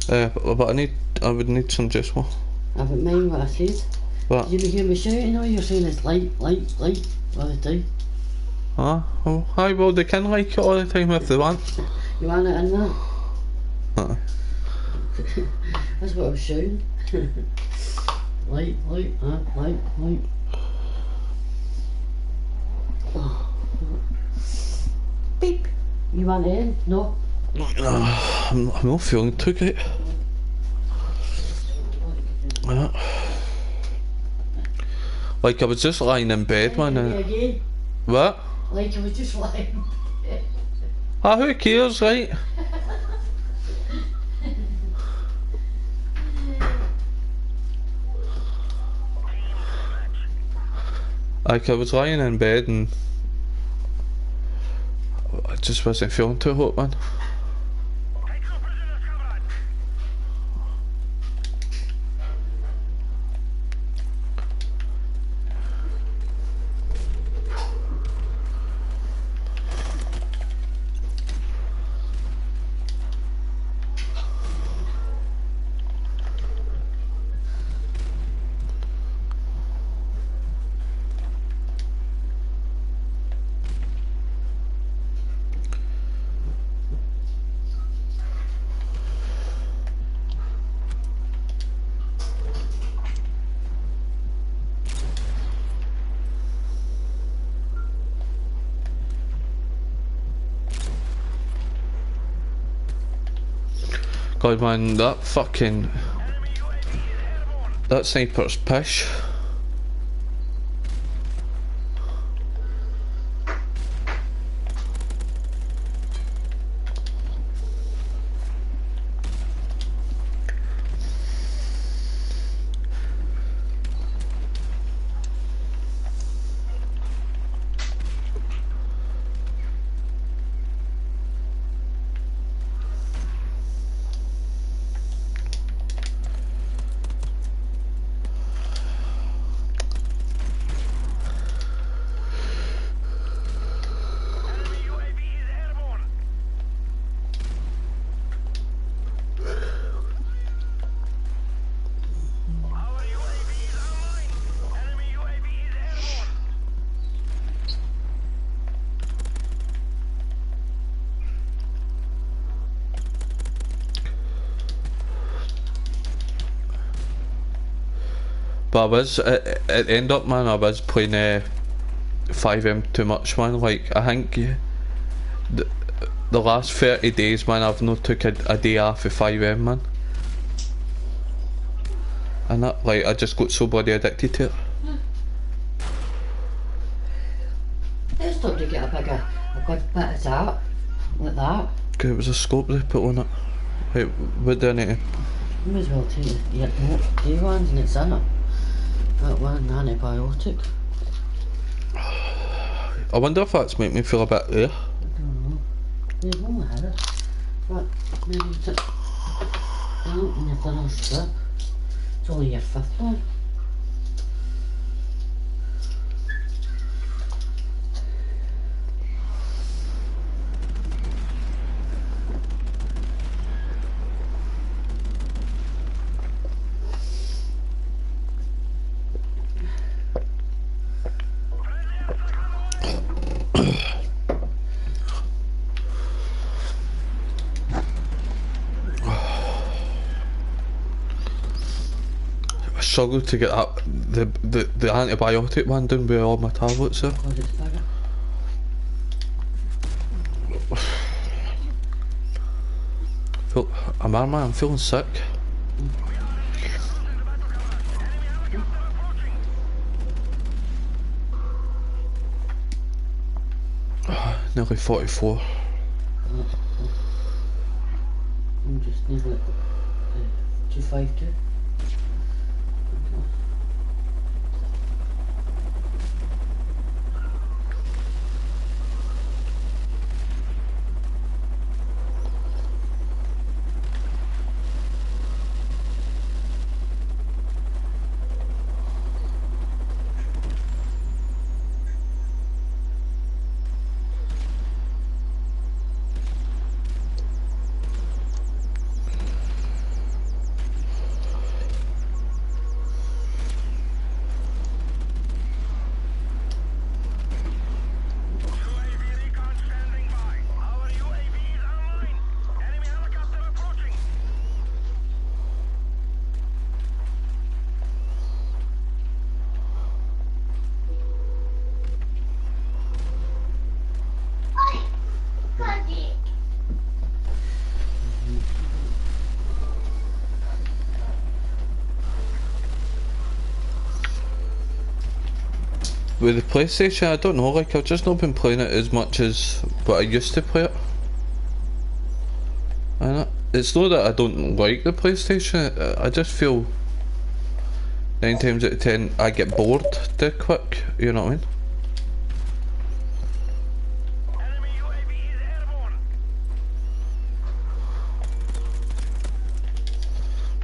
yet. But I would need some just one. I haven't mind what I said. What? Did you hear me shouting? All you're saying is light all the time. Oh, hi, well they can like it all the time if they want. You want it in that? That's what I was shouting. light. Oh. Beep. You want it in? No. I'm not feeling too great. Like I was just lying in bed, man. What? Like I was just lying in bed. Ah, who cares, right? Like I was lying in bed and I just wasn't feeling too hot, man. God, man, that fucking... That sniper's pish. But I was, at the end up, man, I was playing 5M too much, man. Like, I think the last 30 days, man, I've not took a day off of 5M, man. And that, like, I just got so bloody addicted to it. It's time to get a good bit of that, like that. It was a scope they put on it. Wait, what do I need to... You may as well take your day ones and it's in it. That one antibiotic. I wonder if that's making me feel a bit I there. don't know. You've only had it. But maybe it's a... in your little strip. It's only your 5th one. Struggled to get that the antibiotic one done with all my tablets there. Oh, it's bigger. I'm feeling sick. Nearly 44. I'm just nearly 252. With the PlayStation, I don't know, like I've just not been playing it as much as what I used to play it. And it's not that I don't like the PlayStation, I just feel 9 times out of 10 I get bored too quick, you know what I mean?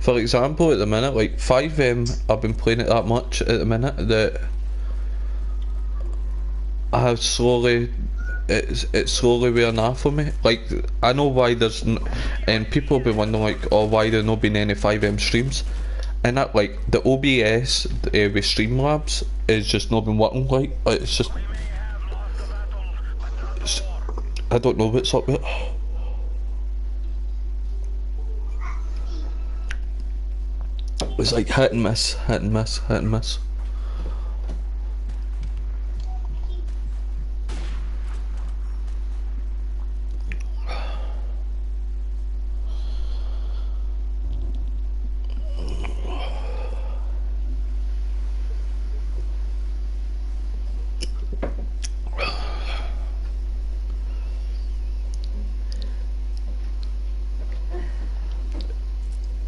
For example, at the minute, like 5M, I've been playing it that much at the minute that I have slowly, it's slowly wearing off for me. Like, I know why there's, and people have been wondering like, oh, why there not been any 5M streams, and that, like, the OBS with Streamlabs is just not been working. Like, it's just, I don't know what's up with it. It's like hit and miss, hit and miss, hit and miss.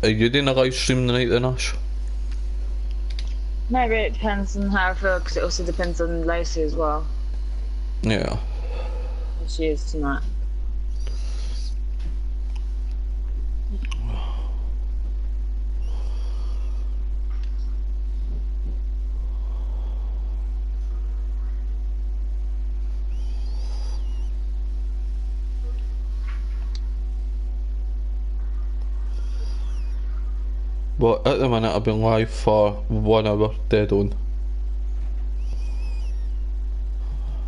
Are you doing a live stream tonight then, Ash? Maybe it depends on how I feel, because it also depends on Lacey as well. Yeah. How she is tonight. Well, at the minute I've been live for 1 hour, dead on.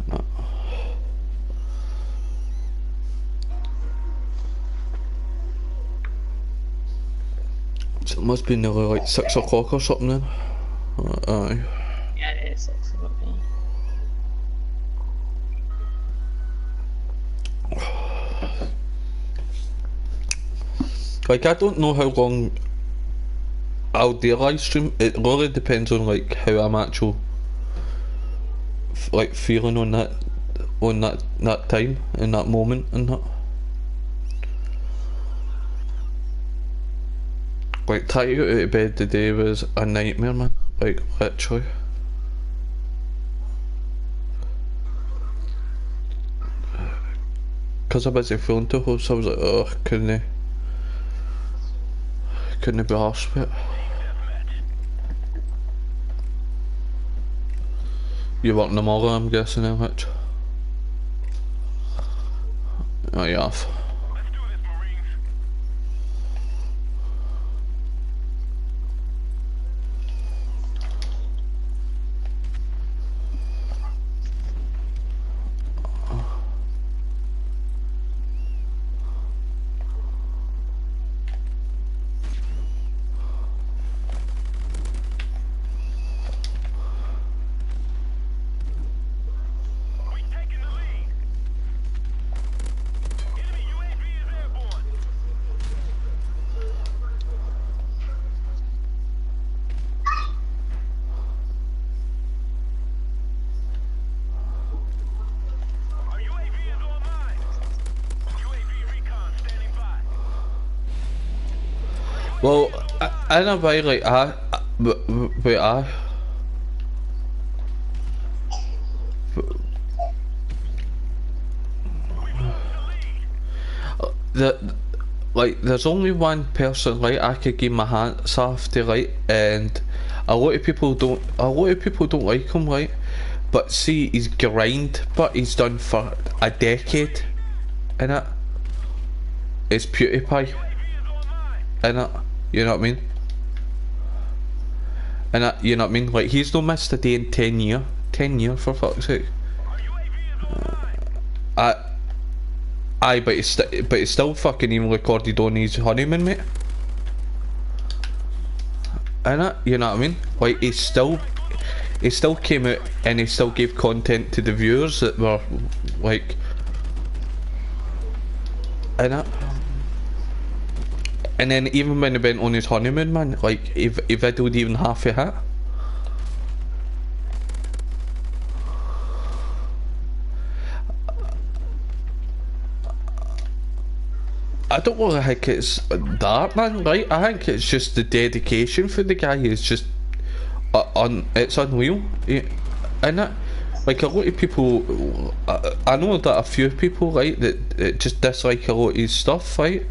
No. So it must be nearly like 6 o'clock or something then. Aye. Yeah, it is 6 o'clock, yeah. Like, I don't know how long I'll do a live stream. It really depends on like how I'm actual like feeling on that time in that moment and that. Like, trying to get out of bed today was a nightmare, man. Like, literally. Cause I'm busy feeling too close, so I was like, oh, couldn't be arsed with it. You working tomorrow, I'm guessing, how much? Oh, you have. Well, in a way, like, there's only one person, like, I could give my hands off to, like, and a lot of people don't like him, right? But see, he's grind, but he's done for a decade, innit? It's PewDiePie, innit? You know what I mean? And you know what I mean? Like, he's not missed a day in 10 years. 10 years, for fuck's sake. Aye, but he's still fucking even recorded on his honeymoon, mate. Innit? You know what I mean? Like, he still came out and he still gave content to the viewers that were like, innit? And then even when he went on his honeymoon, man, like, he videoed even half of it. I don't really think it's that, man, right? I think it's just the dedication for the guy is just it's unreal, innit? Like, a lot of people, I know that a few people, right, that just dislike a lot of his stuff, right?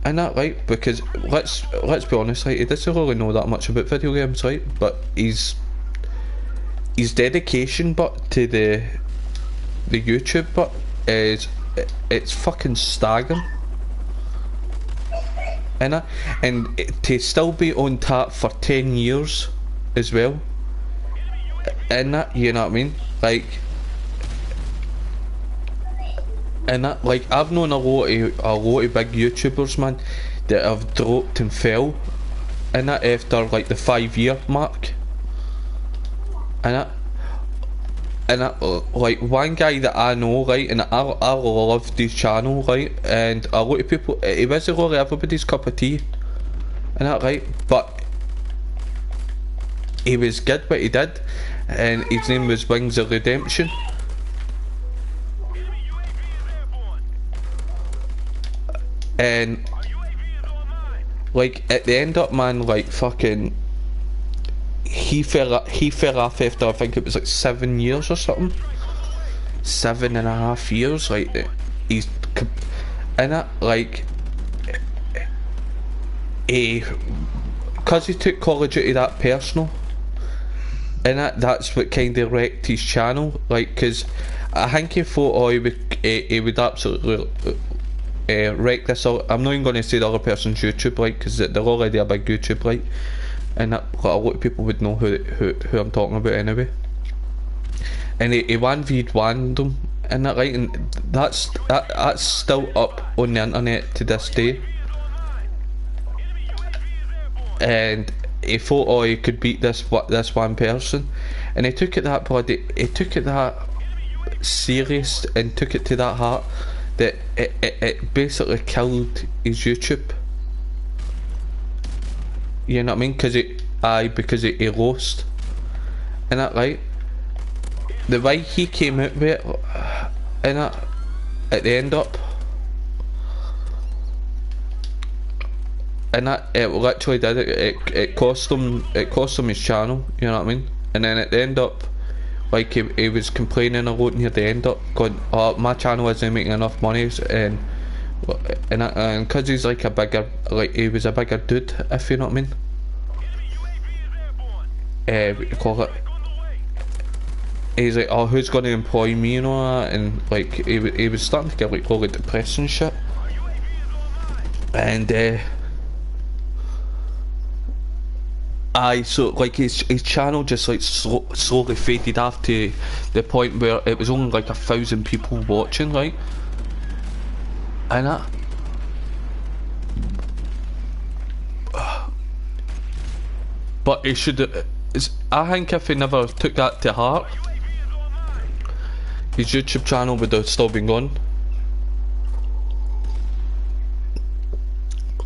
And that, right, because let's be honest, right, he doesn't really know that much about video games, right, but his dedication but to the YouTube but it's fucking staggering, innit? And to still be on tap for 10 years as well, innit? You know what I mean? Like, and that, like, I've known a lot of big YouTubers, man, that have dropped and fell, and that after like the 5-year mark, and that, like, one guy that I know, right, and I loved his channel, right, and a lot of people, he wasn't really everybody's cup of tea, and that, right, but he was good what he did, and his name was Wings of Redemption. And like at the end up, man, like fucking, he fell off after I think it was like 7 years or something. 7.5 years, like he's in it, like because he took Call of Duty that personal, in it, that's what kind of wrecked his channel, like, because I think he thought, he would absolutely wreck this. I'm not even going to say the other person's YouTube, like, because they're already a big YouTube, like, and that, like, a lot of people would know who I'm talking about anyway. And he 1v1'd them, and that, like, and that's still up on the internet to this day. And he thought, he could beat this one person, and he took it that serious and took it to that heart that it basically killed his YouTube. You know what I mean? Because he lost, and that, right? The way he came out with it, and that, at the end up, and that, it literally did it. It cost him his channel. You know what I mean? And then at the end up, like he was complaining a lot near the end up, going, "Oh, my channel isn't making enough money," and because he's like he was a bigger dude, if you know what I mean. What you call it? He's like, "Oh, who's going to employ me?" and all that, and like he was starting to get like all the depressed and shit, and so like his channel just like slowly faded off to the point where it was only like 1,000 people watching, right? And that, but he should. I think if he never took that to heart, his YouTube channel would have still been gone.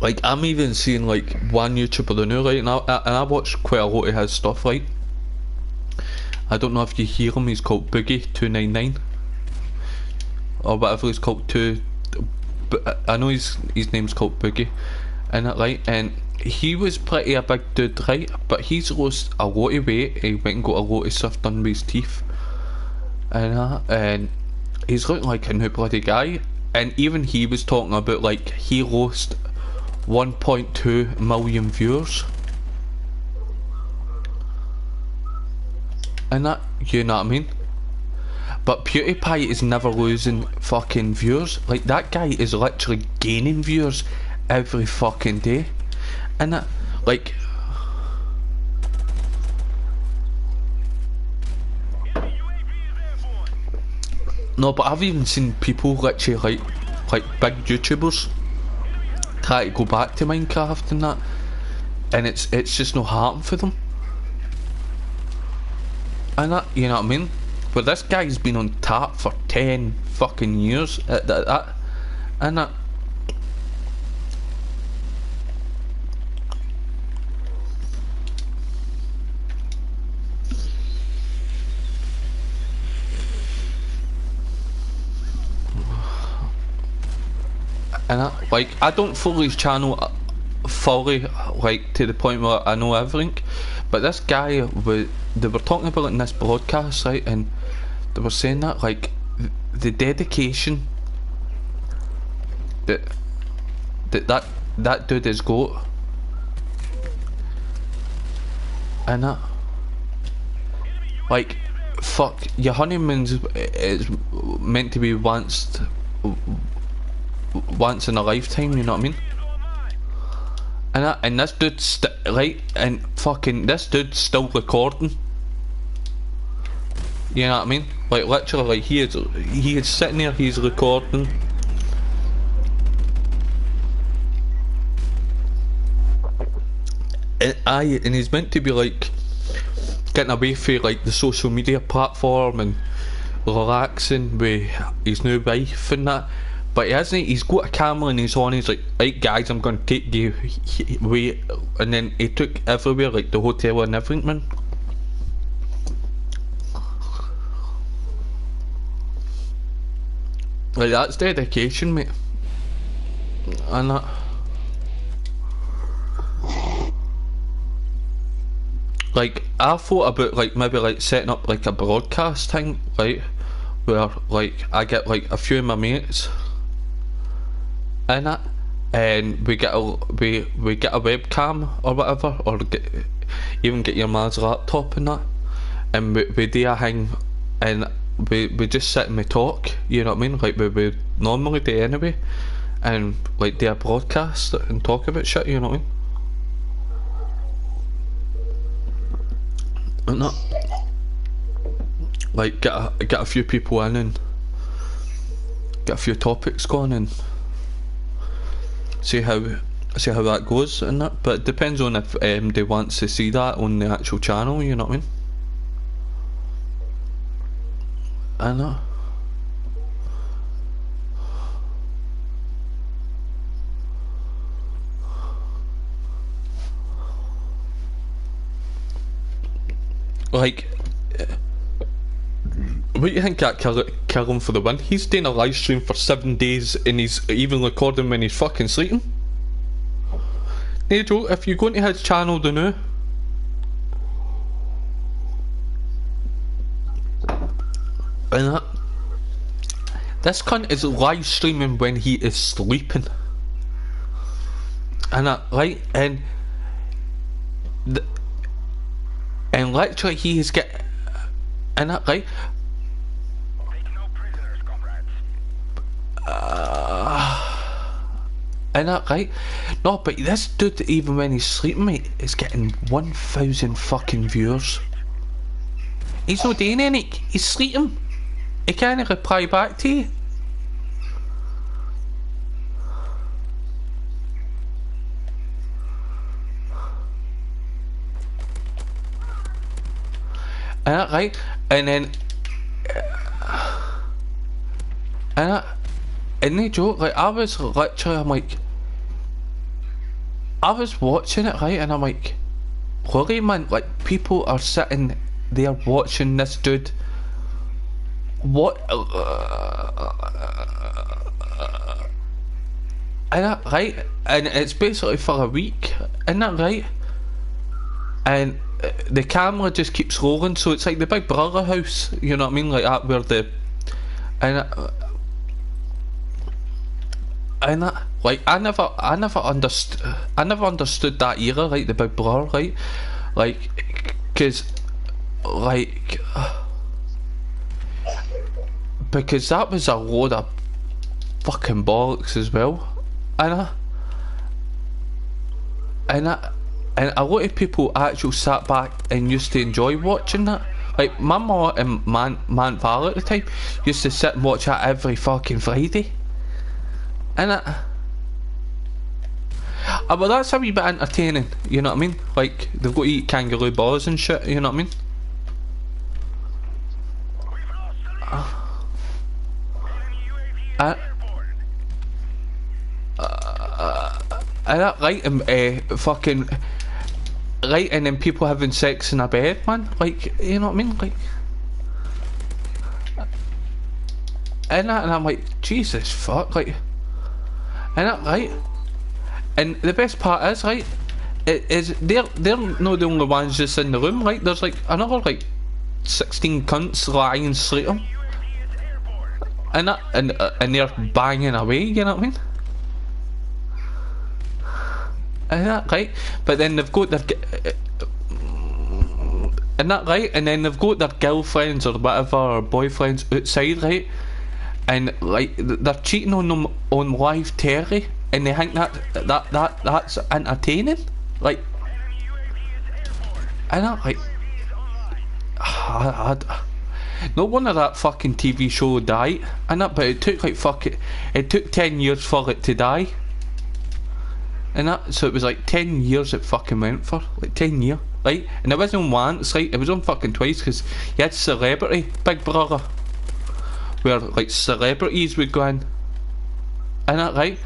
Like, I'm even seeing like one YouTuber now, right? And I watch quite a lot of his stuff, right? I don't know if you hear him. He's called Boogie299 or whatever he's called. But I know his name's called Boogie, and that, right? And he was pretty a big dude, right? But he's lost a lot of weight. He went and got a lot of stuff done with his teeth, and he's looking like a new bloody guy. And even he was talking about like he lost 1.2 million viewers, and that, you know what I mean? But PewDiePie is never losing fucking viewers. Like, that guy is literally gaining viewers every fucking day, and that, like, no, but I've even seen people literally like big YouTubers try to go back to Minecraft and that, and it's just no happening for them, and that, you know what I mean? But this guy's been on tap for 10 fucking years at that, and that. And like, I don't follow his channel fully, like to the point where I know everything, but this guy they were talking about it in this broadcast, right, and they were saying that like the dedication that dude has got, and that, like, fuck, your honeymoon's is meant to be once in a lifetime, you know what I mean? And this dude's right, and fucking this dude's still recording. You know what I mean? Like, literally, like, he is sitting there, he's recording. And he's meant to be like getting away from like the social media platform and relaxing with his new wife and that. But he hasn't. He's got a camera and he's on. He's like, right guys, I'm going to take you away. And then he took everywhere, like the hotel and everything, man. Like, that's dedication, mate. And that. like, I thought about, like, maybe, like, setting up, like, a broadcast thing, right, where, like, I get, like, a few of my mates in it, and we get a webcam or whatever, or even get your man's laptop and that, and we do a thing, and we just sit and we talk, you know what I mean, like we normally do anyway, and like do a broadcast and talk about shit, you know what I mean. And that, like get a few people in and get a few topics going and see how that goes and that. But it depends on if they want to see that on the actual channel, you know what I mean. I know. Like, what do you think that Callum for the win? He's doing a live stream for 7 days and he's even recording when he's fucking sleeping. Hey Joe, if you go into his channel now, and that, this cunt is live streaming when he is sleeping. And that, right, and literally he is get, and that, right, and that, right, no, but this dude, even when he's sleeping, mate, is getting 1,000 fucking viewers. He's not doing anything, he's sleeping. He can't reply back to you. And that, right, and then and they joke, like, I was literally, I'm like, I was watching it, right, and I'm like, holy man, like, people are sitting there watching this dude. What? And that, right, and it's basically for a week, isn't that right? And the camera just keeps rolling, so it's like the Big Brother house, you know what I mean, like that, where the, and that, like, I never understood that era, like the Big Brother, right, like, cause, like, because that was a load of fucking bollocks as well, and a lot of people actually sat back and used to enjoy watching that. Like my mum and Man Val at the time used to sit and watch that every fucking Friday, and but that's a wee bit entertaining, you know what I mean? Like they've got to eat kangaroo balls and shit, you know what I mean? And that, right, fucking, right, and then people having sex in a bed, man, like, you know what I mean, like, and I'm like, Jesus fuck, like, and that, right, and the best part is, right, it is, they're not the only ones just in the room, right, there's like another, like, 16 cunts lying sleeping, and they're banging away, you know what I mean? And that, right, but then they've got their and that, right, and then they've got their girlfriends or whatever, or boyfriends outside, right, and like they're cheating on them on live telly, and they think that's entertaining, like, and that, like, no wonder that fucking TV show died, and that, but it took like it took 10 years for it to die. And that, so it was like 10 years it fucking went for, like 10 years, right? And it wasn't on once, right? It was on fucking twice, because you had Celebrity Big Brother, where like celebrities would go in, and that, right?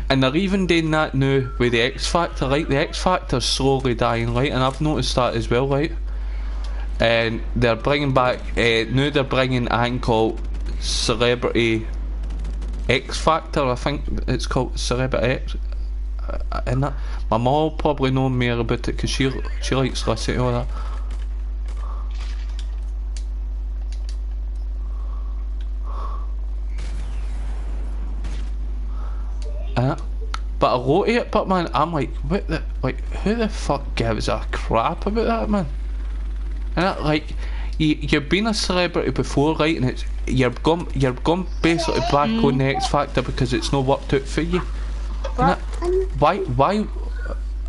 And they're even doing that now with the X Factor, right? The X Factor's slowly dying, right? And I've noticed that as well, right? And they're bringing back, now they're bringing a thing called Celebrity X Factor, I think it's called Celebrity X. And that, my mum will probably know more about it because she likes listening to all that. But I go to it, but man, I'm like, what the, like, who the fuck gives a crap about that, man? And like, you've been a celebrity before, right? And it's you're gone basically back on the X Factor because it's not worked out for you. What? Why?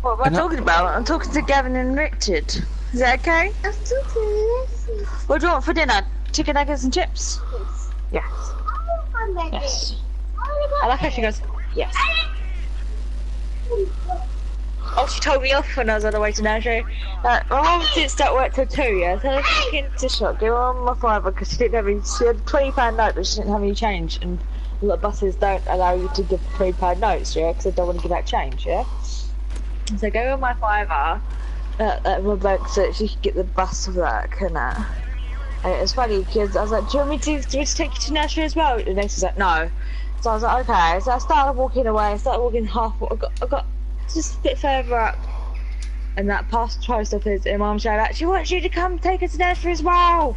What am I talking about? I'm talking to Gavin and Richard. Is that okay? I'm talking to Leslie. What do you want for dinner? Chicken nuggets and chips? Yes. Yes. I like how she goes, yes. Oh, she told me off when I was on the way to nursery. My mum didn't start work till 2, yeah? So I took into the shop, give her on my fiver because she had a £20 note, but she didn't have any change. And a lot of buses don't allow you to give £3 notes, yeah? Because they don't want to give out change, yeah? So I gave her my fiver at my bank so that she could get the bus work and that. And it was funny because I was like, do you want me to take you to nursery as well? And she's like, no. So I was like, okay. So I started walking away. I started walking half. I got just a bit further up, and that past post office, and Mum shouted out, she wants you to come take her to nursery as well.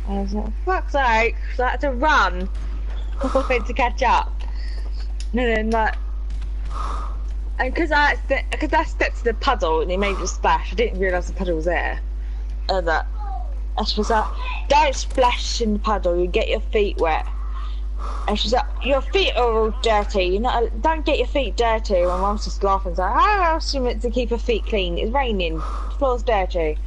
And I was like, fuck's sake. So I had to run to catch up. And then like, and because I stepped to the puddle and it made a splash, I didn't realise the puddle was there. And she was like, don't splash in the puddle, you get your feet wet. And she's like, your feet are all dirty, don't get your feet dirty. My mum's just laughing, so how else are you meant to keep her feet clean? It's raining, the floor's dirty.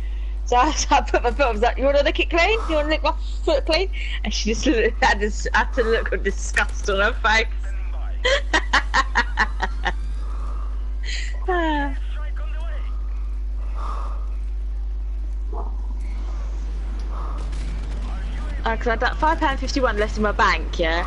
So I put my foot, I was like, you want to lick it clean? You want to lick my foot clean? And she just had to look of disgust on her face. Because I had that £5.51 left in my bank, yeah?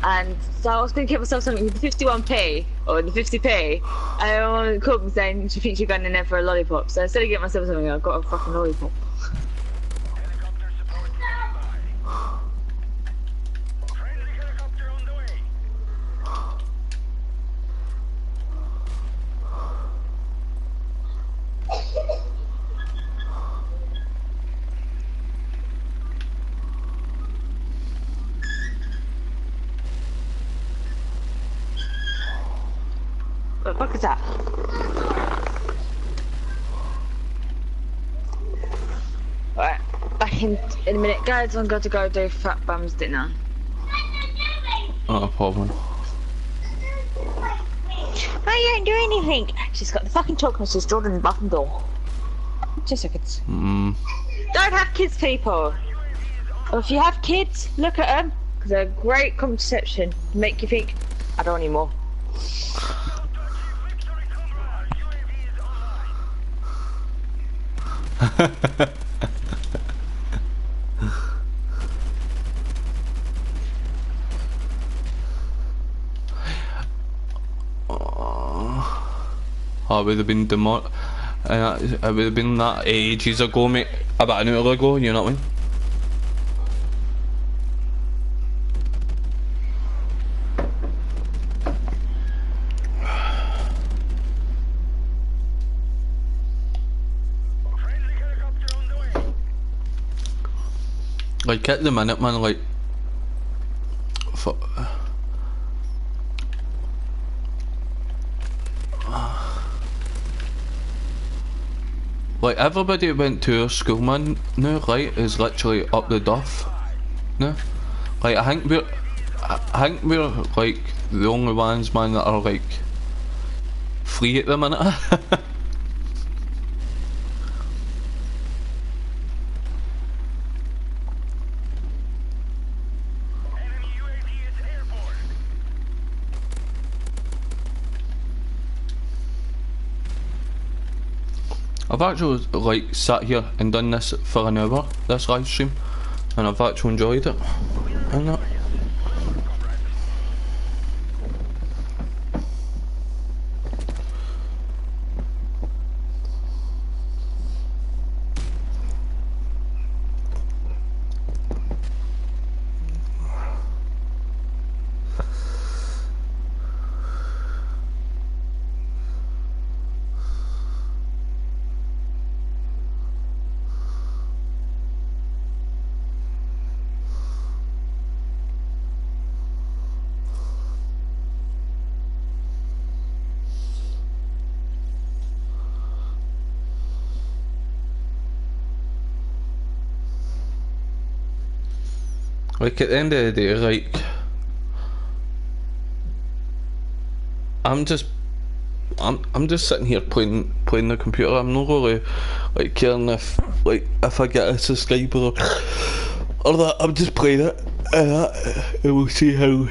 And so I was going to get myself something with the 51p, or the 50p, and my mum called me saying she thinks you're going in there for a lollipop, so instead of getting myself something, I got a fucking lollipop. What the fuck is that? Alright, back in a minute. Guys, I'm going to go do Fat Bum's dinner. Not a problem. I don't do anything. She's got the fucking chocolate, she's Jordan button door. 2 seconds. Don't have kids, people. Or if you have kids, look at them. Because they're a great contraception. Make you think, I don't want any more. I would have been I would have been that ages ago, mate. About an hour ago, you know what I mean? Like at the minute, man, like like everybody that went to our school, man, now, right, is literally up the duff. No? Like I think we're like the only ones, man, that are like free at the minute. I've actually like sat here and done this for an hour, this live stream, and I've actually enjoyed it. And that. Like at the end of the day, like I'm just sitting here playing the computer. I'm not really like caring if I get a subscriber or that. I'm just playing it and we'll see how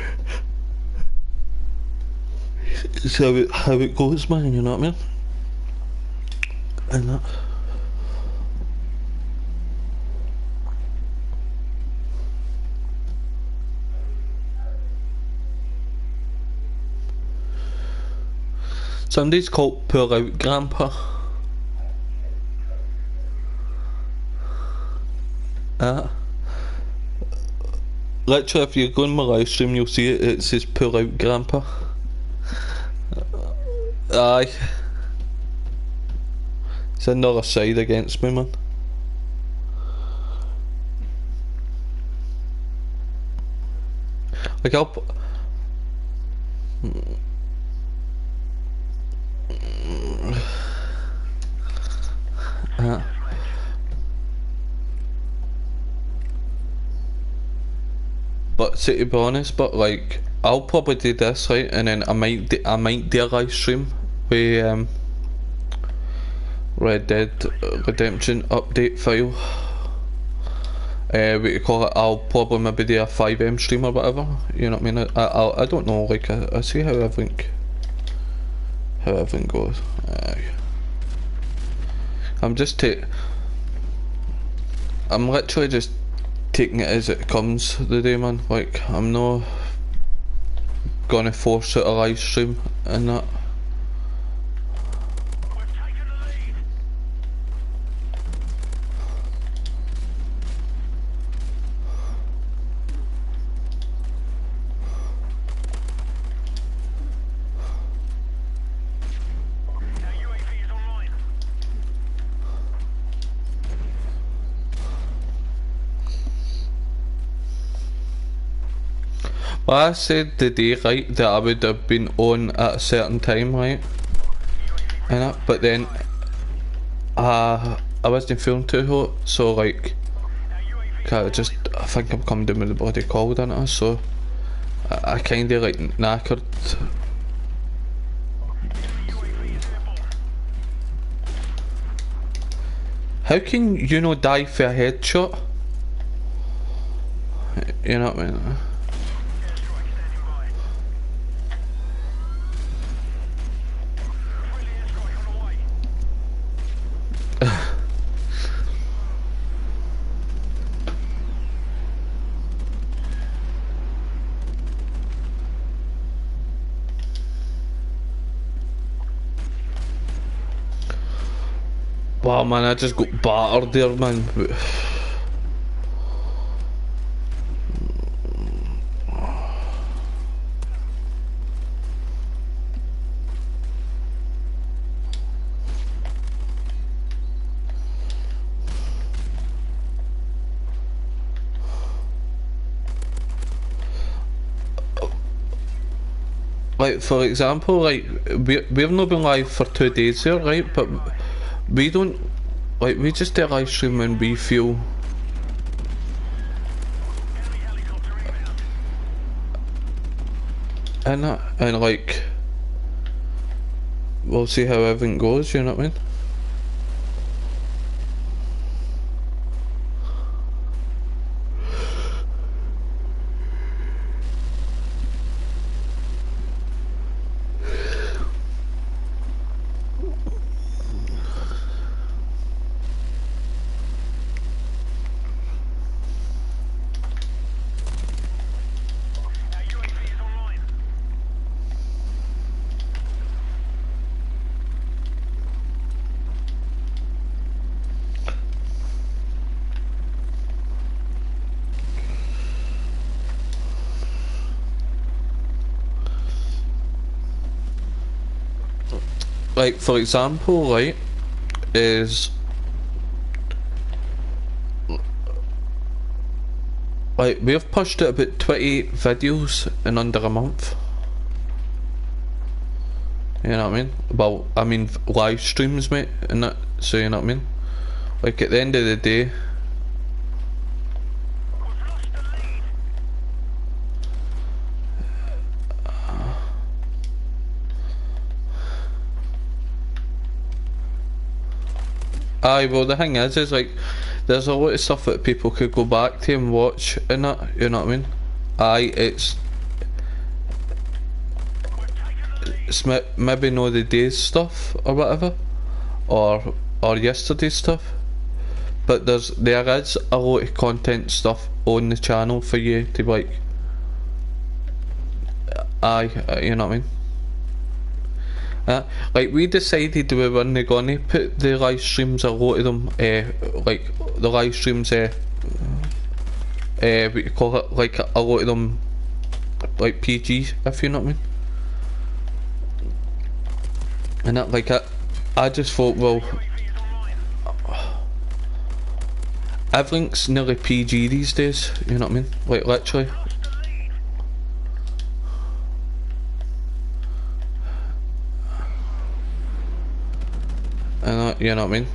it goes, man. You know what I mean? And that. Somebody's called Pull Out Grandpa. Literally, if you go on my live stream, you'll see it. It says Pull Out Grandpa. Aye. It's another side against me, man. Like I'll. But to be honest, but like I'll probably do this, right, and then I might do a live stream with Red Dead Redemption update file. What you call it? I'll probably maybe do a 5M stream or whatever. You know what I mean? I don't know. Like I see how everything goes. I'm literally just taking it as it comes the day, man. Like I'm not gonna force out a live stream and that. Well, I said the day, right, that I would have been on at a certain time, right, and that, but then I wasn't feeling too hot, so like I think I'm coming down with the body cold in it, so I kinda like knackered. How can you not die for a headshot? You know what I mean? Wow, man, I just got battered there, man. Like, for example, like, we've not been live for 2 days here, right? But we don't, like, we just do a live stream when we feel and like, we'll see how everything goes, you know what I mean? Like, for example, right, is like we've pushed out about 20 videos in under a month. You know what I mean? Well, I mean live streams, mate, and that. So you know what I mean? Like at the end of the day, Aye, well the thing is like, there's a lot of stuff that people could go back to and watch in it, you know what I mean? Aye, it's maybe not the day's stuff or whatever, or yesterday's stuff, but there is a lot of content stuff on the channel for you to like, you know what I mean? Like we decided we weren't gonna put the live streams, a lot of them, like the live streams, what you call it, like a lot of them, like PG, if you know what I mean. And that, like, I just thought, well, everything's nearly PG these days, you know what I mean? Like, literally. And you know what I mean?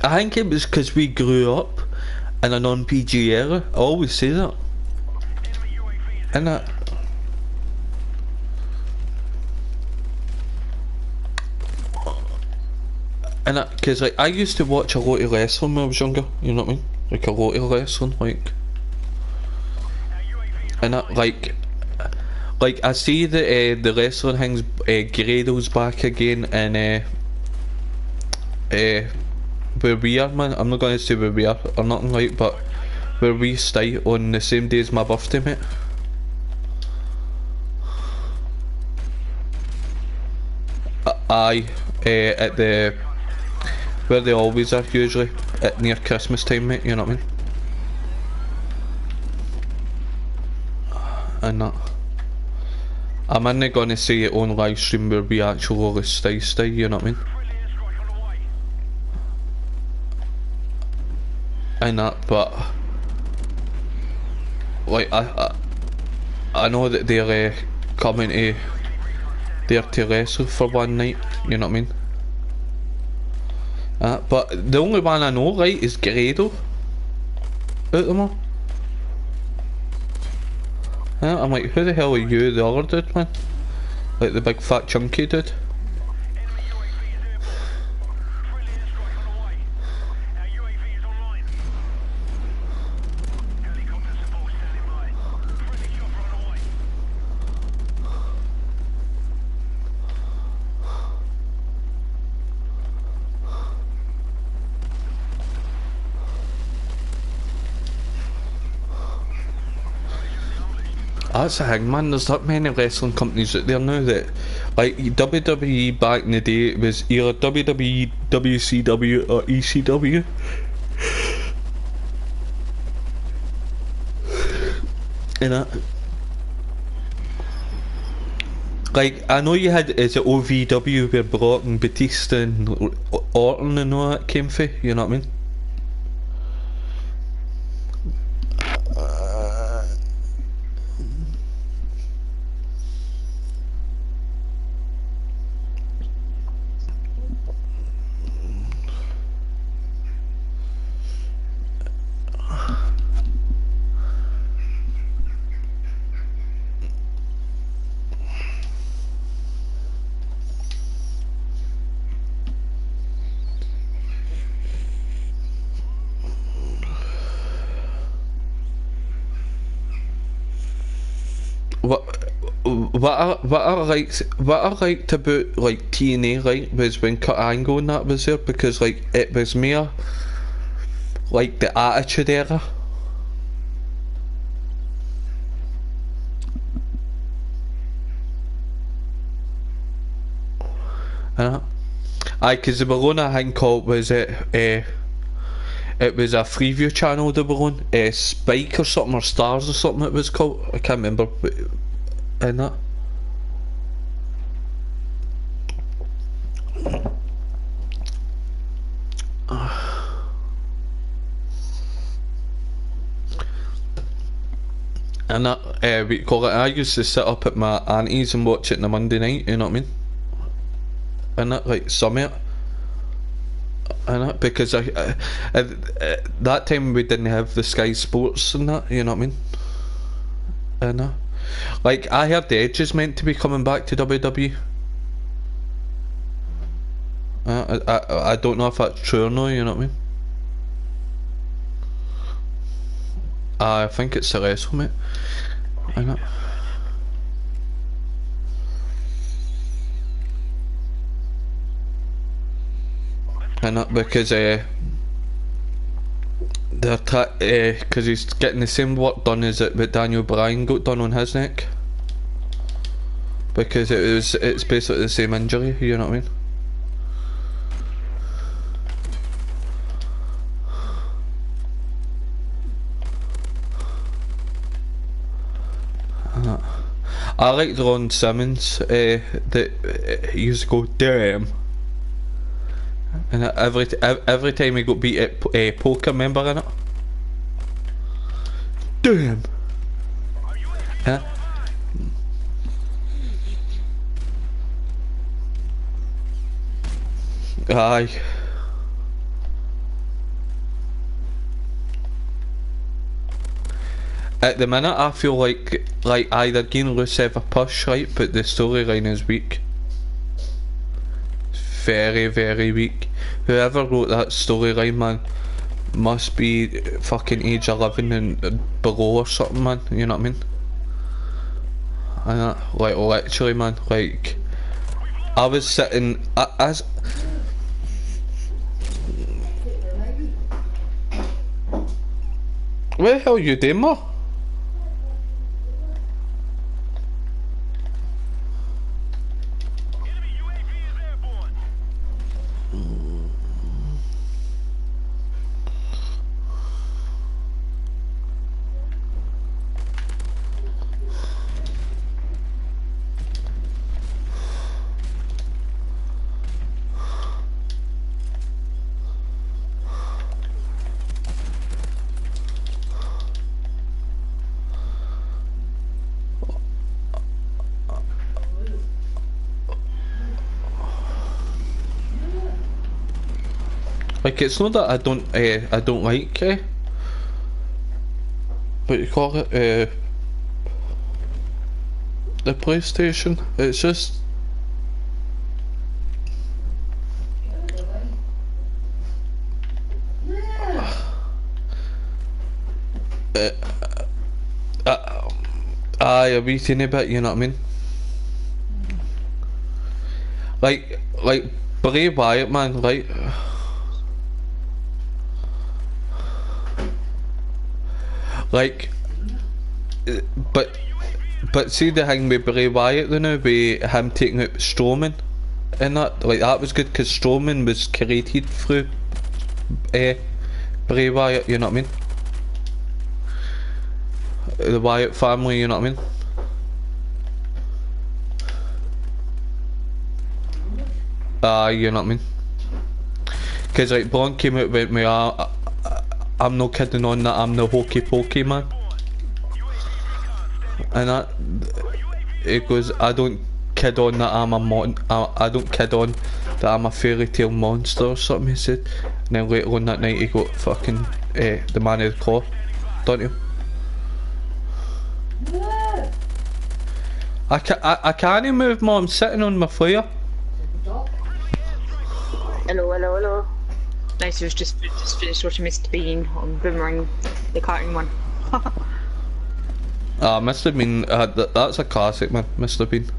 I think it was because we grew up in a non-PG era. I always say that. And that. And that, because like I used to watch a lot of wrestling when I was younger, you know what I mean? Like a lot of wrestling, like. And that, like I see that the wrestling things, Grado's back again, and where we are, man. I'm not gonna say where we are or nothing like, but where we stay on the same day as my birthday, mate. Aye, at the where they always are usually at near Christmas time, mate. You know what I mean? And that. I'm only gonna say it on live stream where we actually stay. You know what I mean? And that, but like I know that they're coming to there to wrestle for one night, you know what I mean? But the only one I know, right, is Grado out of them all. I'm like, who the hell are you, the other dude, man? Like the big fat chunky dude. That's the thing, man. There's that many wrestling companies out there now that, like WWE back in the day, it was either WWE, WCW, or ECW. And that, like, I know you had, is it OVW where Brock and Batista and Orton and all that came from, you know what I mean? What I liked about like TNA, right, was when Kurt Angle and that was there, because like it was more like the Attitude Era. Aye, because they were on a thing called, was it was a Freeview channel they were on, Spike or something, or Stars or something it was called, I can't remember, but, and that. And that, we call it, I used to sit up at my auntie's and watch it on a Monday night, you know what I mean? And that, like, Summit. I know, because that time we didn't have the Sky Sports and that, you know what I mean? I know. Like, I heard the Edge is meant to be coming back to WWE. I don't know if that's true or not, you know what I mean? I think it's the wrestle, mate. I know. I know, because they're because he's getting the same work done as what Daniel Bryan got done on his neck. Because it's basically the same injury, you know what I mean? I like Ron Simmons, that he used to go, damn. And every time he got beat at poker, remember in it? Damn! Yeah. Aye. At the minute, I feel like either giving Rusev a push, right, but the storyline is weak. It's very, very weak. Whoever wrote that storyline, man, must be fucking age 11 and below or something, man, you know what I mean? And like, literally, man, like, I was sitting, as... What the hell are you doing, ma? Like, it's not that I don't like what you call it, the PlayStation. It's just a wee teeny bit, you know what I mean? Like Bray Wyatt, man, right? Like, but see the thing with Bray Wyatt though now, with him taking out Strowman and that, like, that was good because Strowman was created through Bray Wyatt, you know what I mean? The Wyatt family, you know what I mean? You know what I mean? Because like Braun came out with me, I'm no kidding on that, I'm the hokey pokey man. And that, it goes, I don't kid on that I'm I don't kid on that I'm a fairy tale monster or something, he said. And then later on that night he got fucking the man of the claw, don't you? I can't move, Mom, I'm sitting on my flare. Hello. Nice, just finished watching Mr. Bean on Boomerang, the cartoon one. Mr. Bean, that's a classic, man, Mr. Bean.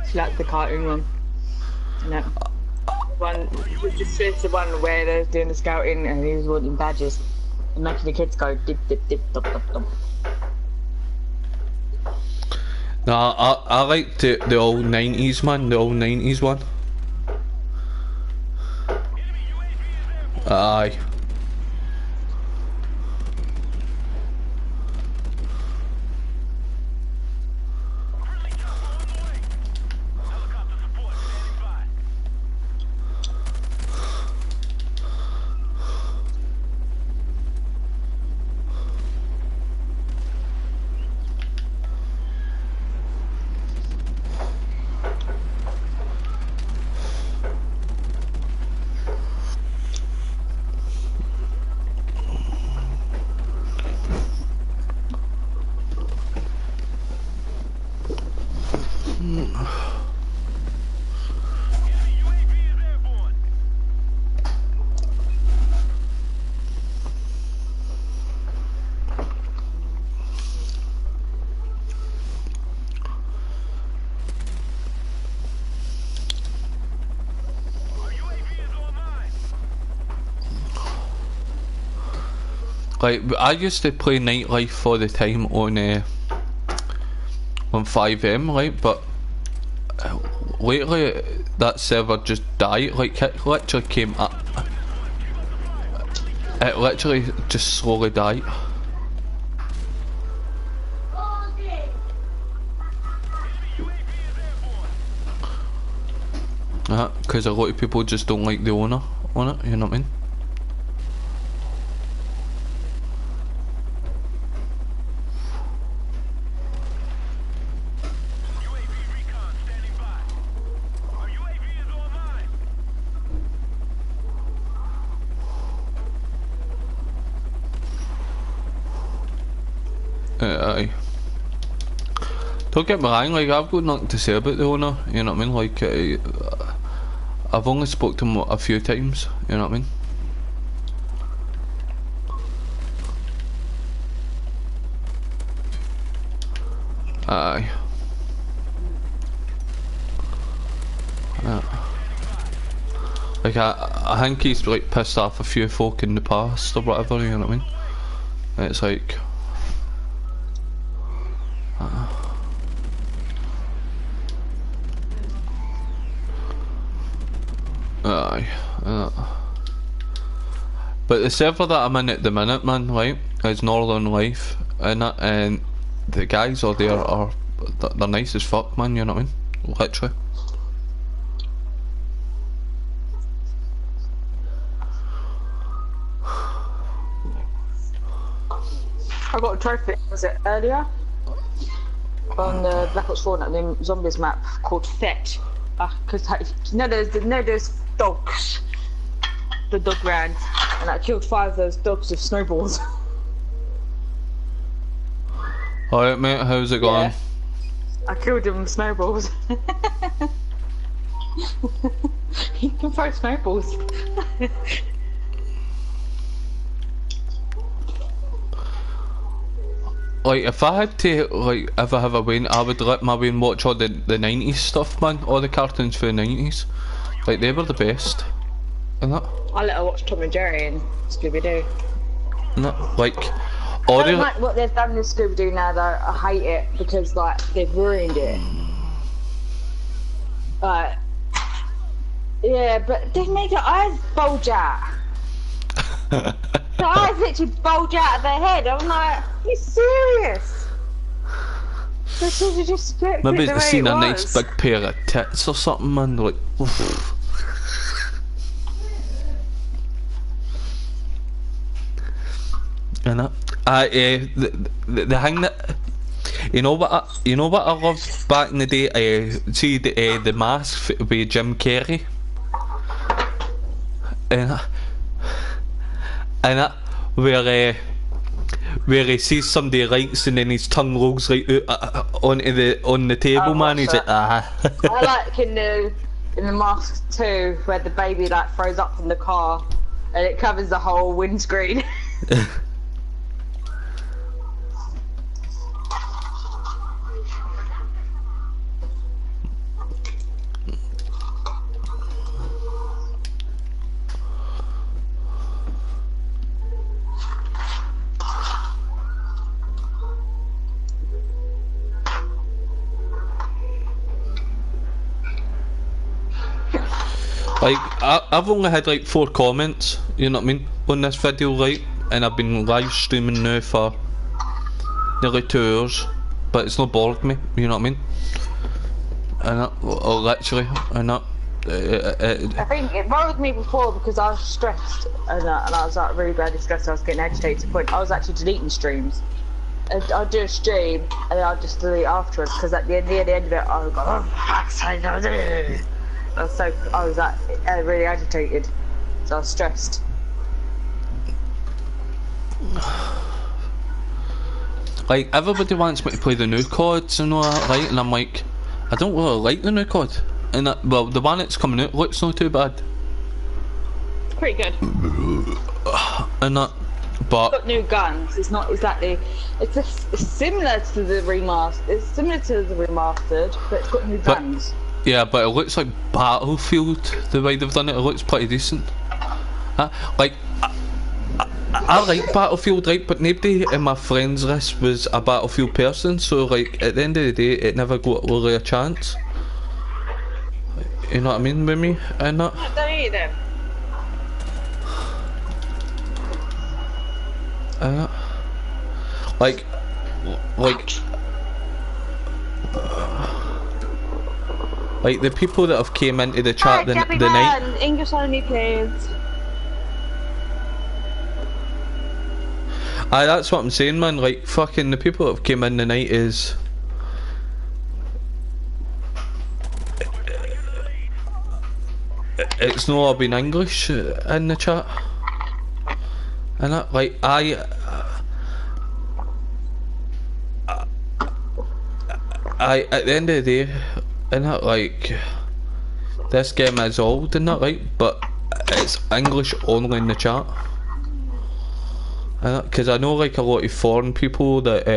It's like the cartoon one. No. It's the one where they're doing the scouting and he was wanting badges and making the kids go dip dip dip dop dop dop. Nah, I like the old 90s, man, the old 90s one. Aye. Like, I used to play Nightlife all the time on 5M, right, but lately that server just died, like it literally came up, it literally just slowly died. Because a lot of people just don't like the owner on it, you know what I mean? Aye. Don't get me wrong, like, I've got nothing to say about the owner, you know what I mean? Like, I've only spoke to him a few times, you know what I mean? Aye. Like, I think he's, like, pissed off a few folk in the past or whatever, you know what I mean? And it's like... Aye. But the server that I'm in at the minute, man, right, is Northern Life, and the guys are there they're nice as fuck, man, you know what I mean? Literally. I got a trophy, was it earlier? On the Black Ops 4, the zombies map called Fetch. Because there's dogs. The dog ran, and I killed 5 of those dogs with snowballs. Alright, mate, how's it going? Yeah. I killed him with snowballs. He can throw snowballs. Like, if I had to, like, if I have a win, I would let my win watch all the 90s stuff, man. All the cartoons for the 90s. Like, they were the best. And that. I let her watch Tom and Jerry and Scooby-Doo. No, like... I don't like what they've done with Scooby-Doo now, though. I hate it, because, like, they've ruined it. Yeah, but they've made her eyes bulge out. The eyes literally bulge out of their head. I'm like, are you serious? They should have just scripted maybe the way seen it a was. nice big pair of tits or something, man. Like, oof. And that, the thing that, you know what I loved back in the day. See the Mask with Jim Carrey, and that where he sees somebody likes and then his tongue rolls right out on the table, man. He's like, ah. I like in the Mask 2 where the baby like throws up from the car and it covers the whole windscreen. Like, I've only had like 4 comments, you know what I mean, on this video, right? And I've been live streaming now for nearly 2 hours, but it's not bored me, you know what I mean? And literally, I think it bothered me before because I was stressed and I was like really badly stressed. I was getting agitated to the point I was actually deleting streams. And I'd do a stream and then I'd just delete afterwards because at the end of it I would go, oh fuck's sake, I was like really agitated, so I was stressed. Like, everybody wants me to play the new CODs and all that, right? And I'm like, I don't really like the new COD. And that, well, the one that's coming out looks not too bad. It's pretty good. And that, but It's got new guns. It's not exactly. It's similar to the remastered. It's similar to the remastered, but it's got new guns. yeah, but it looks like Battlefield the way they've done it. It looks pretty decent. Like I like Battlefield, right? But nobody in my friends list was a Battlefield person, so like at the end of the day, it never got really a chance. You know what I mean with me and that? Don't eat them. Like the people that have came into the chat the night. English only, please. Aye, that's what I'm saying, man. Like fucking the people that have came in the night is. It's not been English in the chat. And that, like, I at the end of the day, and that, like, this game is old and that, right? But it's English only in the chat. And that, because I know, like, a lot of foreign people that,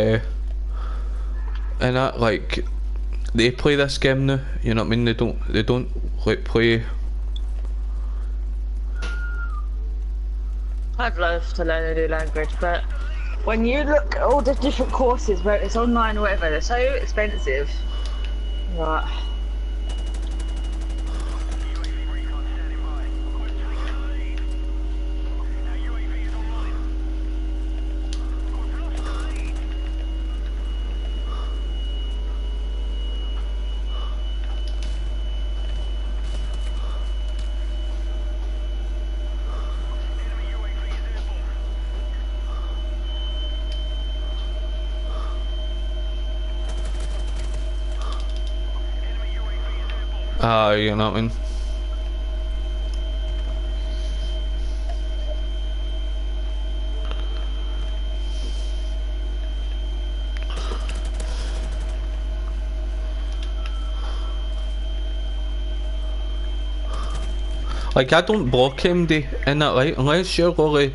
and that, like, they play this game now. You know what I mean? They don't like play. I'd love to learn a new language, but when you look at all the different courses, whether it's online or whatever, they're so expensive. Right. You know what I mean? Like, I don't block MD in that, right? Unless you're really.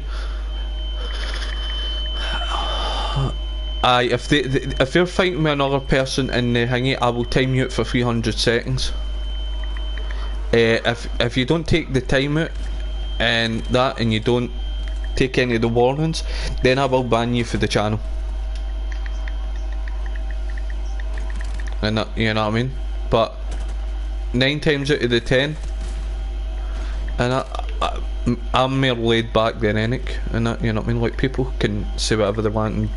Aye, if you're fighting with another person in the thingy, I will time you out for 300 seconds. If you don't take the time out and that, and you don't take any of the warnings, then I will ban you for the channel. And that, you know what I mean? But 9 times out of the 10, and I'm more laid back than Enoch, and that, you know what I mean? Like, people can say whatever they want and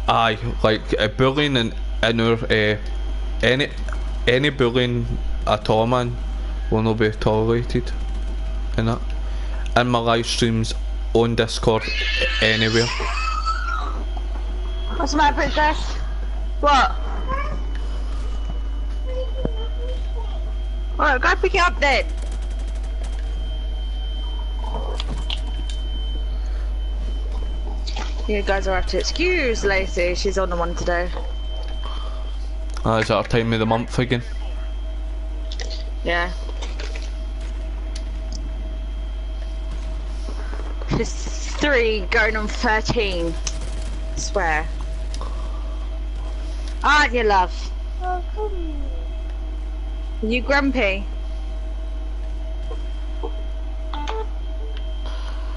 aye, like bullying in our any bullying at all, man, will not be tolerated. And that, in my live streams on Discord, anywhere. What's the matter, princess? What? Alright, go pick it up then. You guys will have to excuse Lacey, she's on the one today. Is that our time of the month again? Yeah. She's 3 going on 13. I swear. Aren't you, love? Oh, come on. Are you grumpy?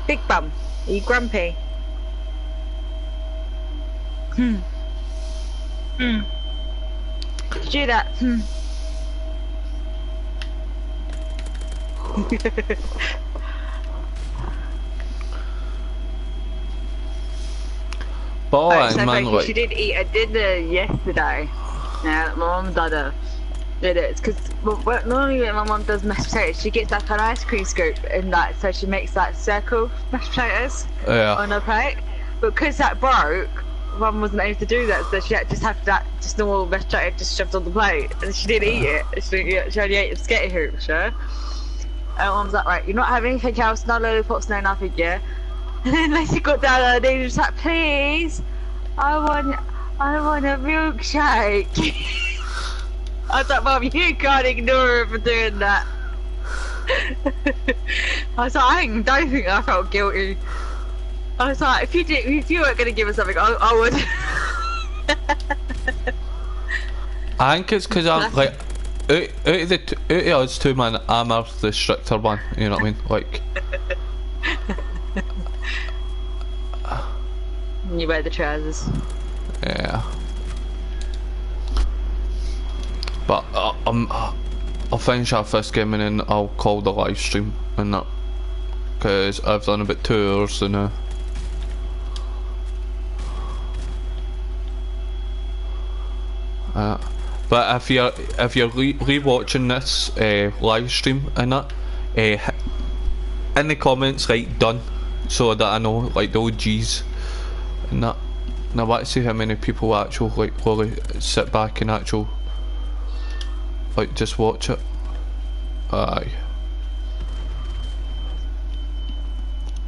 Big bum, are you grumpy? Did you do that? Boy, so man, like, she did eat a dinner yesterday. Yeah, my mum done a. It's because normally when my mum does mashed potatoes, she gets like an ice cream scoop and that, so she makes like circle mashed potatoes on her plate. But because that broke, Mum wasn't able to do that, so she had just have that just normal mashed potato just shoved on the plate, and she didn't eat it. She only ate the spaghetti hoops, yeah. And Mum's like, right, you're not having anything else, no lollipops, no nothing, yeah. And then Lacey got down on her knees and was like, please, I want a milkshake. I was like, Mum, you can't ignore her for doing that. I was like, don't think I felt guilty. I was like, if you weren't going to give us something, I would. I think it's because I'm like, out of us two, man, I'm the stricter one, you know what I mean? Like, you wear the trousers. yeah. But I'll finish off this game and then I'll call the live stream and that, because I've done about 2 hours now. But if you're re-watching this live stream and that, in the comments write done, so that I know, like, the OGs and that. And I want to see how many people actually like will sit back and actually like just watch it. Aye.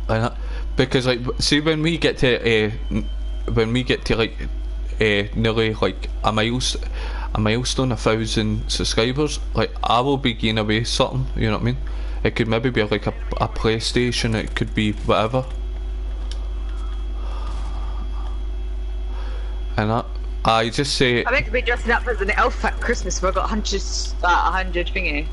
And that, because like, see, when we get to like nearly like a milestone, 1,000 subscribers, like I will be giving away something, you know what I mean? It could maybe be like a PlayStation, it could be whatever. And I just say, I meant to be dressing up as an elf at Christmas, but I got 100 thingy.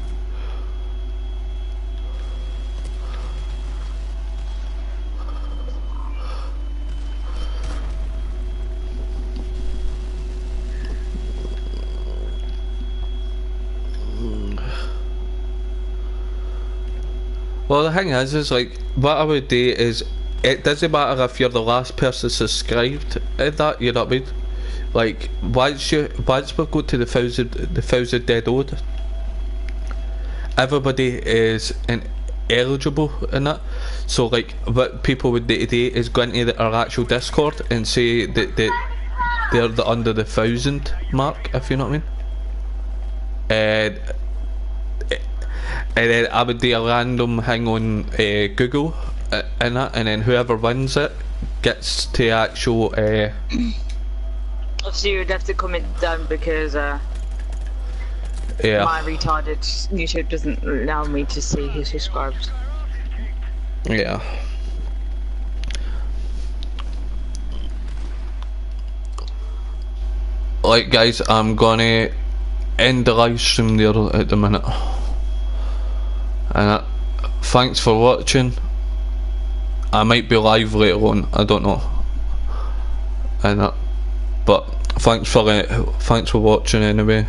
well, the thing is like, what I would do is, it doesn't matter if you're the last person subscribed in that, you know what I mean? Like, once we go to the 1,000 dead old, everybody is eligible in that. So like, what people would do today is go into our actual Discord and say that they're under the 1,000 mark, if you know what I mean. And then I would do a random thing on Google and that, and then whoever wins it gets to actual So you would have to comment down because yeah, my retarded YouTube doesn't allow me to see who subscribes. yeah. Like guys, I'm gonna end the live stream there at the minute. And thanks for watching. I might be live later on, I don't know. And but thanks for watching anyway.